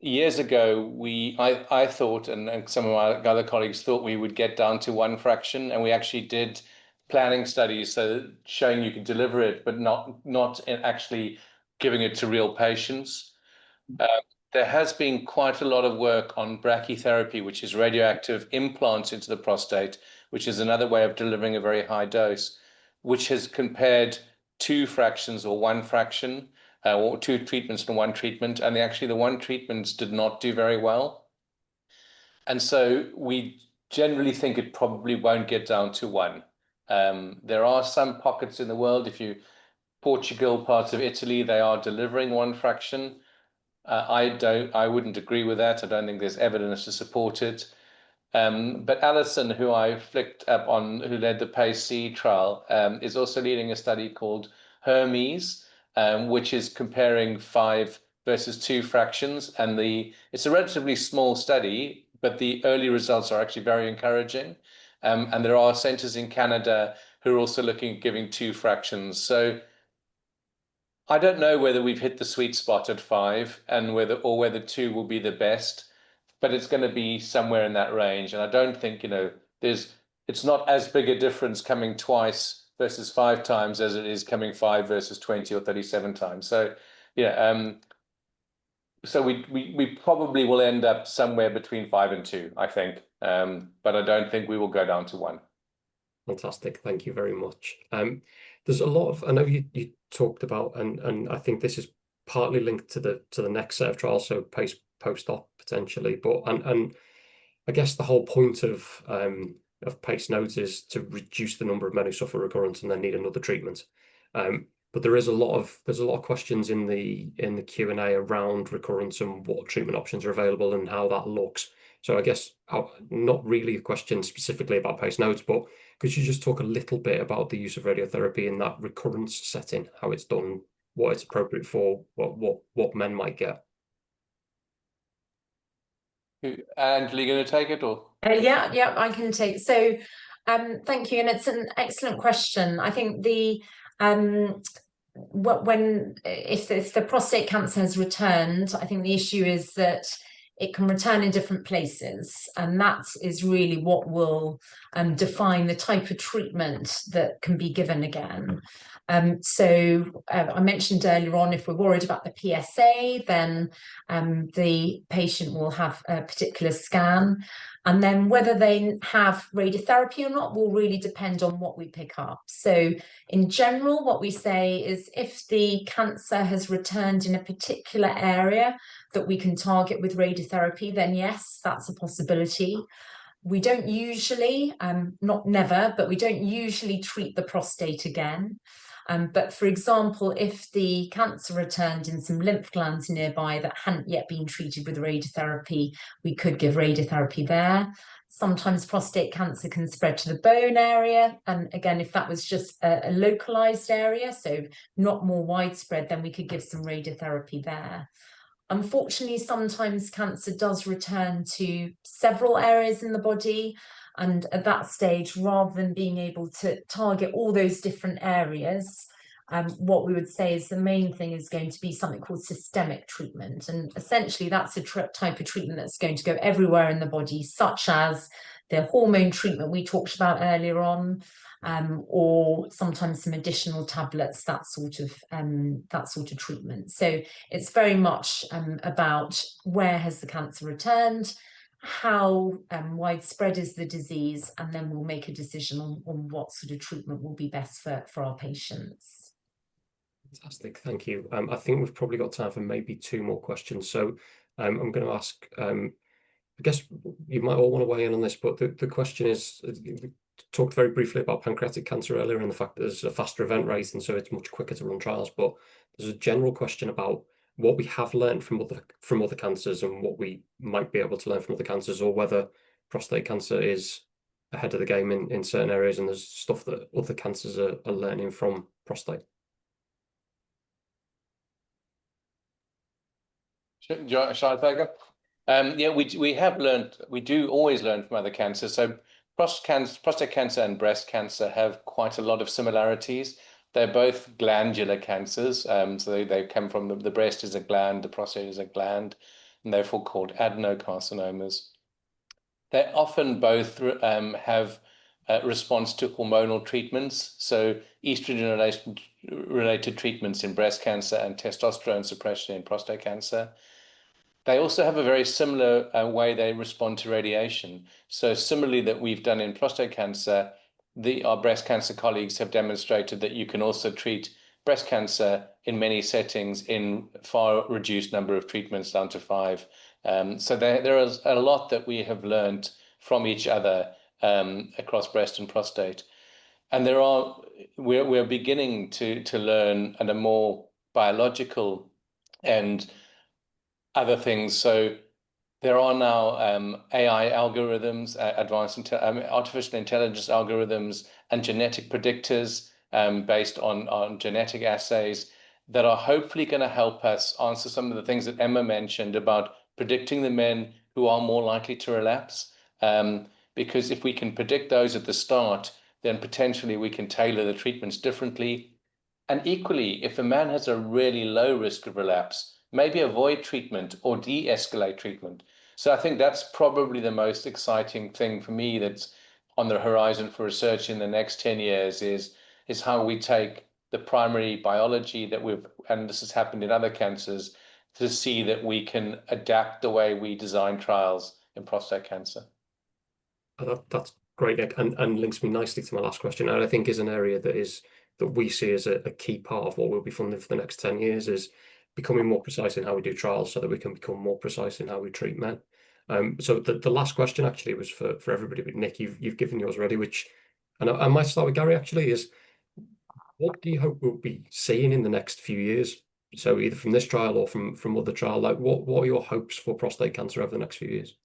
years ago, I thought, and some of my other colleagues thought, we would get down to 1 fraction, and we actually did planning studies showing you could deliver it, but not actually giving it to real patients. There has been quite a lot of work on brachytherapy, which is radioactive implants into the prostate, which is another way of delivering a very high dose, which has compared 2 fractions or 1 fraction, or 2 treatments and 1 treatment, and actually the 1 treatments did not do very well. And so we generally think it probably won't get down to 1. There are some pockets in the world, Portugal, parts of Italy, they are delivering 1 fraction. I wouldn't agree with that. I don't think there's evidence to support it. But Alison, who I flicked up on, who led the PACE-C trial, is also leading a study called Hermes, which is comparing 5 versus 2 fractions. And it's a relatively small study, but the early results are actually very encouraging. And there are centers in Canada who are also looking at giving 2 fractions. So I don't know whether we've hit the sweet spot at 5 and whether 2 will be the best, but it's going to be somewhere in that range. And I don't think, it's not as big a difference coming twice versus 5 times as it is coming 5 versus 20 or 37 times. So, so we probably will end up somewhere between 5 and 2, I think. But I don't think we will go down to 1. Fantastic. Thank you very much. There's a lot of, I know you talked about, and I think this is partly linked to the next set of trials, so post-op potentially, but and I guess the whole point of PACE nodes is to reduce the number of men who suffer recurrence and then need another treatment. But there's a lot of questions in the Q&A around recurrence and what treatment options are available and how that looks. So I guess not really a question specifically about PACE nodes, but could you just talk a little bit about the use of radiotherapy in that recurrence setting, how it's done, what it's appropriate for, what men might get? Angela, you going to take it, or? Yeah, I can take. So, thank you, and it's an excellent question. I think if the prostate cancer has returned, I think the issue is that it can return in different places, and that is really what will define the type of treatment that can be given again. So I mentioned earlier on, if we're worried about the PSA, then the patient will have a particular scan, and then whether they have radiotherapy or not will really depend on what we pick up. So in general, what we say is if the cancer has returned in a particular area that we can target with radiotherapy, then yes, that's a possibility. We don't usually, not never, but we don't usually treat the prostate again. But for example, if the cancer returned in some lymph glands nearby that hadn't yet been treated with radiotherapy, we could give radiotherapy there. Sometimes prostate cancer can spread to the bone area. And again, if that was just a localized area, so not more widespread, then we could give some radiotherapy there. Unfortunately, sometimes cancer does return to several areas in the body. And at that stage, rather than being able to target all those different areas, what we would say is the main thing is going to be something called systemic treatment. And essentially, that's a type of treatment that's going to go everywhere in the body, such as the hormone treatment we talked about earlier on, or sometimes some additional tablets, that sort of treatment. So it's very much about where has the cancer returned, how widespread is the disease, and then we'll make a decision on what sort of treatment will be best for our patients. Fantastic, thank you. I think we've probably got time for maybe 2 more questions. So I'm going to ask, I guess you might all want to weigh in on this, but the question is, we talked very briefly about pancreatic cancer earlier and the fact that there's a faster event rate, and so it's much quicker to run trials. But there's a general question about what we have learned from other cancers and what we might be able to learn from other cancers, or whether prostate cancer is ahead of the game in certain areas, and there's stuff that other cancers are learning from prostate. Shall I take it? Yeah, we have learned, we do always learn from other cancers. So prostate cancer and breast cancer have quite a lot of similarities. They're both glandular cancers. So they come from the breast is a gland, the prostate is a gland, and therefore called adenocarcinomas. They often both have response to hormonal treatments. So estrogen-related treatments in breast cancer and testosterone suppression in prostate cancer. They also have a very similar way they respond to radiation. So similarly that we've done in prostate cancer, our breast cancer colleagues have demonstrated that you can also treat breast cancer in many settings in far reduced number of treatments, down to 5. So there is a lot that we have learned from each other across breast and prostate. And we're beginning to learn at a more biological and other things. So there are now AI algorithms, advanced artificial intelligence algorithms, and genetic predictors based on genetic assays that are hopefully going to help us answer some of the things that Emma mentioned about predicting the men who are more likely to relapse. Because if we can predict those at the start, then potentially we can tailor the treatments differently. And equally, if a man has a really low risk of relapse, maybe avoid treatment or de-escalate treatment. So I think that's probably the most exciting thing for me that's on the horizon for research in the next 10 years is how we take the primary biology that and this has happened in other cancers, to see that we can adapt the way we design trials in prostate cancer. That's great, Nick, and links me nicely to my last question, and I think is an area that we see as a key part of what we'll be funding for the next 10 years is becoming more precise in how we do trials so that we can become more precise in how we treat men. So the last question actually was for everybody, but Nick, you've given yours already, which, and I might start with Gary actually, is what do you hope we'll be seeing in the next few years? So either from this trial or from other trial, like what are your hopes for prostate cancer over the next few years?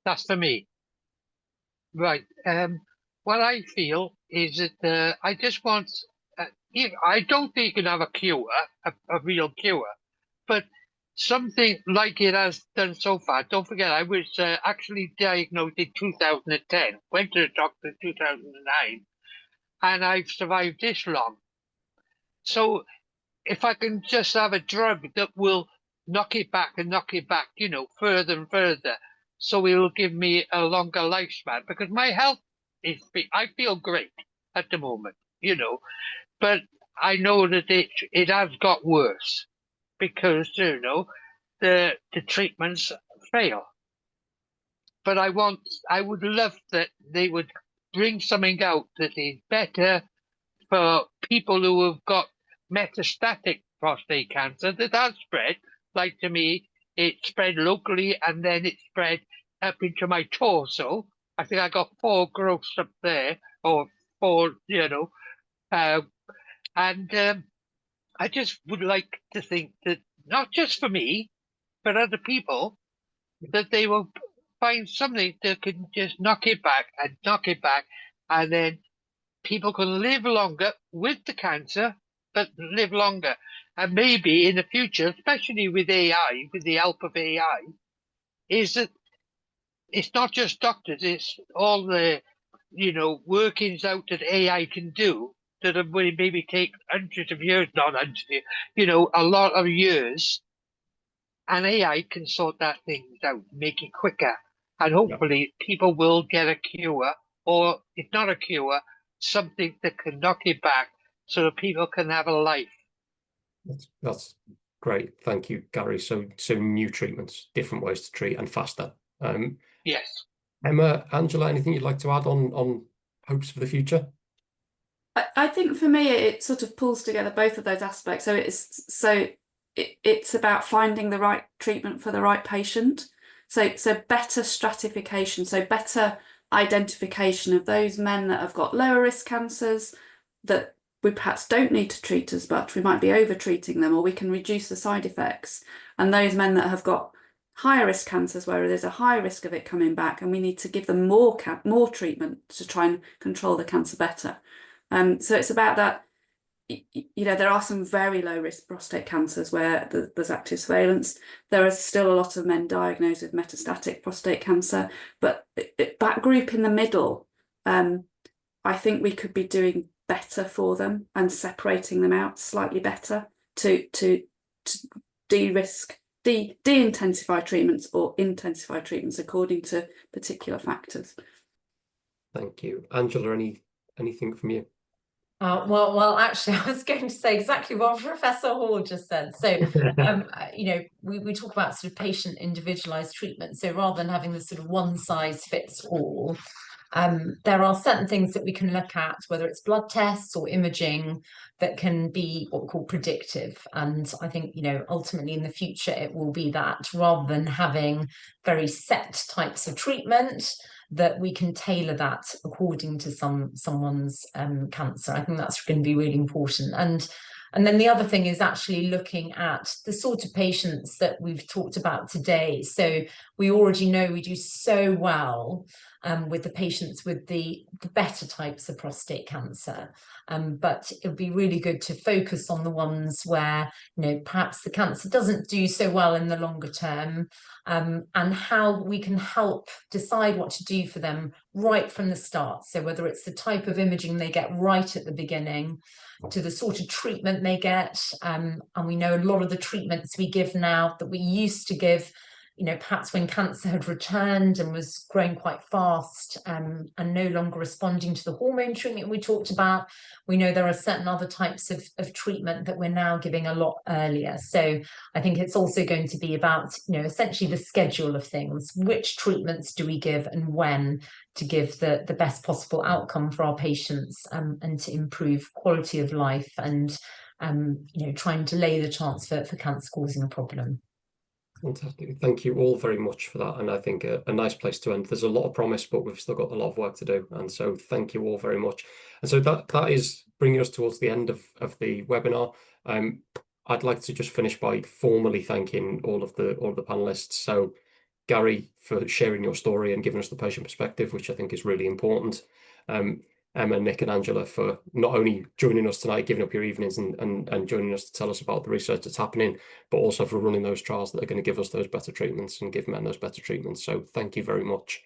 That's for me. Right. What I feel is that I just want, I don't think you can have a cure, a real cure, but something like it has done so far. Don't forget, I was actually diagnosed in 2010, went to the doctor in 2009, and I've survived this long. So if I can just have a drug that will knock it back and knock it back, you know, further and further, so it will give me a longer lifespan, because my health is, I feel great at the moment, you know, but I know that it has got worse because, you know, the treatments fail. But I would love that they would bring something out that is better for people who have got metastatic prostate cancer that has spread. Like to me, it spread locally and then it spread up into my torso. I think I got 4 growths up there, or 4, you know. And I just would like to think that not just for me, but other people, that they will find something that can just knock it back and knock it back, and then people can live longer with the cancer, but live longer. And maybe in the future, especially with AI, with the help of AI, is that it's not just doctors, it's all the, you know, workings out that AI can do that will maybe take hundreds of years, not hundreds of years, you know, a lot of years. And AI can sort that things out, make it quicker. and hopefully people will get a cure, or if not a cure, something that can knock it back so that people can have a life. That's great. Thank you, Gary. So new treatments, different ways to treat, and faster. Yes. Emma, Angela, anything you'd like to add on hopes for the future? I think for me it sort of pulls together both of those aspects. So it's about finding the right treatment for the right patient. So better stratification, so better identification of those men that have got lower risk cancers that we perhaps don't need to treat as much. We might be over treating them, or we can reduce the side effects. And those men that have got higher risk cancers where there's a high risk of it coming back, and we need to give them more treatment to try and control the cancer better. So it's about that. There are some very low risk prostate cancers where there's active surveillance. There are still a lot of men diagnosed with metastatic prostate cancer, but that group in the middle, I think we could be doing better for them and separating them out slightly better to de-risk, de-intensify treatments or intensify treatments according to particular factors. Thank you. Angela, anything from you? Well, actually, I was going to say exactly what Professor Hall just said. So, we talk about sort of patient individualized treatment. So rather than having this sort of one size fits all, there are certain things that we can look at, whether it's blood tests or imaging, that can be what we call predictive. And I think, ultimately in the future, it will be that rather than having very set types of treatment, that we can tailor that according to someone's cancer. I think that's going to be really important. And then the other thing is actually looking at the sort of patients that we've talked about today. So we already know we do so well with the patients with the better types of prostate cancer. But it would be really good to focus on the ones where, perhaps the cancer doesn't do so well in the longer term, and how we can help decide what to do for them right from the start. So whether it's the type of imaging they get right at the beginning, to the sort of treatment they get. And we know a lot of the treatments we give now that we used to give, perhaps when cancer had returned and was growing quite fast, and no longer responding to the hormone treatment we talked about. We know there are certain other types of treatment that we're now giving a lot earlier. So I think it's also going to be about, essentially the schedule of things. Which treatments do we give and when, to give the best possible outcome for our patients, and to improve quality of life and, try and delay the chance for cancer causing a problem. Fantastic. Thank you all very much for that. And I think a nice place to end. There's a lot of promise, but we've still got a lot of work to do. And so thank you all very much. And so that is bringing us towards the end of the webinar. I'd like to just finish by formally thanking all of the panelists. So Gary, for sharing your story and giving us the patient perspective, which I think is really important. Emma, Nick and Angela for not only joining us tonight, giving up your evenings and joining us to tell us about the research that's happening, but also for running those trials that are going to give us those better treatments and give men those better treatments. So thank you very much.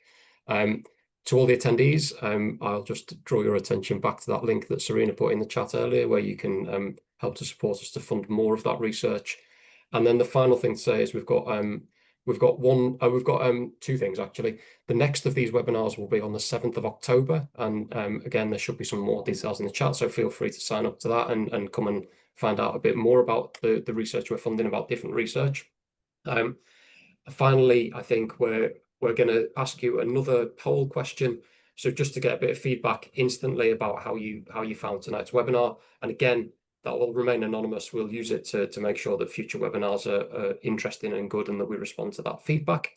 To all the attendees, I'll just draw your attention back to that link that Serena put in the chat earlier, where you can help to support us to fund more of that research. And then the final thing to say is we've got two things actually. The next of these webinars will be on the 7th of October. And again, there should be some more details in the chat. So feel free to sign up to that and come and find out a bit more about the research we're funding, about different research. Finally, I think we're going to ask you another poll question. So just to get a bit of feedback instantly about how you found tonight's webinar. And again, that will remain anonymous. We'll use it to make sure that future webinars are interesting and good and that we respond to that feedback.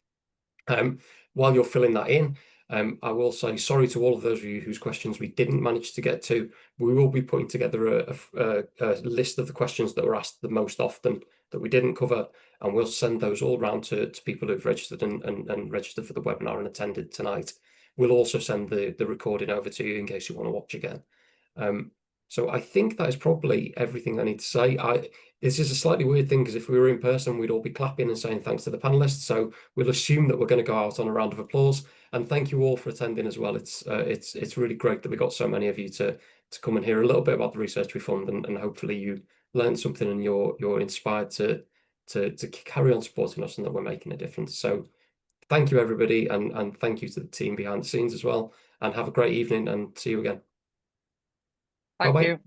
While you're filling that in, I will say sorry to all of those of you whose questions we didn't manage to get to. We will be putting together a list of the questions that were asked the most often that we didn't cover, and we'll send those all around to people who've registered and registered for the webinar and attended tonight. We'll also send the recording over to you in case you want to watch again. So I think that is probably everything I need to say. This is a slightly weird thing because if we were in person, we'd all be clapping and saying thanks to the panelists. So we'll assume that we're going to go out on a round of applause. And thank you all for attending as well. It's really great that we got so many of you to come and hear a little bit about the research we fund, and hopefully you learned something and you're inspired to carry on supporting us and that we're making a difference. So thank you, everybody, and thank you to the team behind the scenes as well. And have a great evening, and see you again. Thank Bye-bye. you.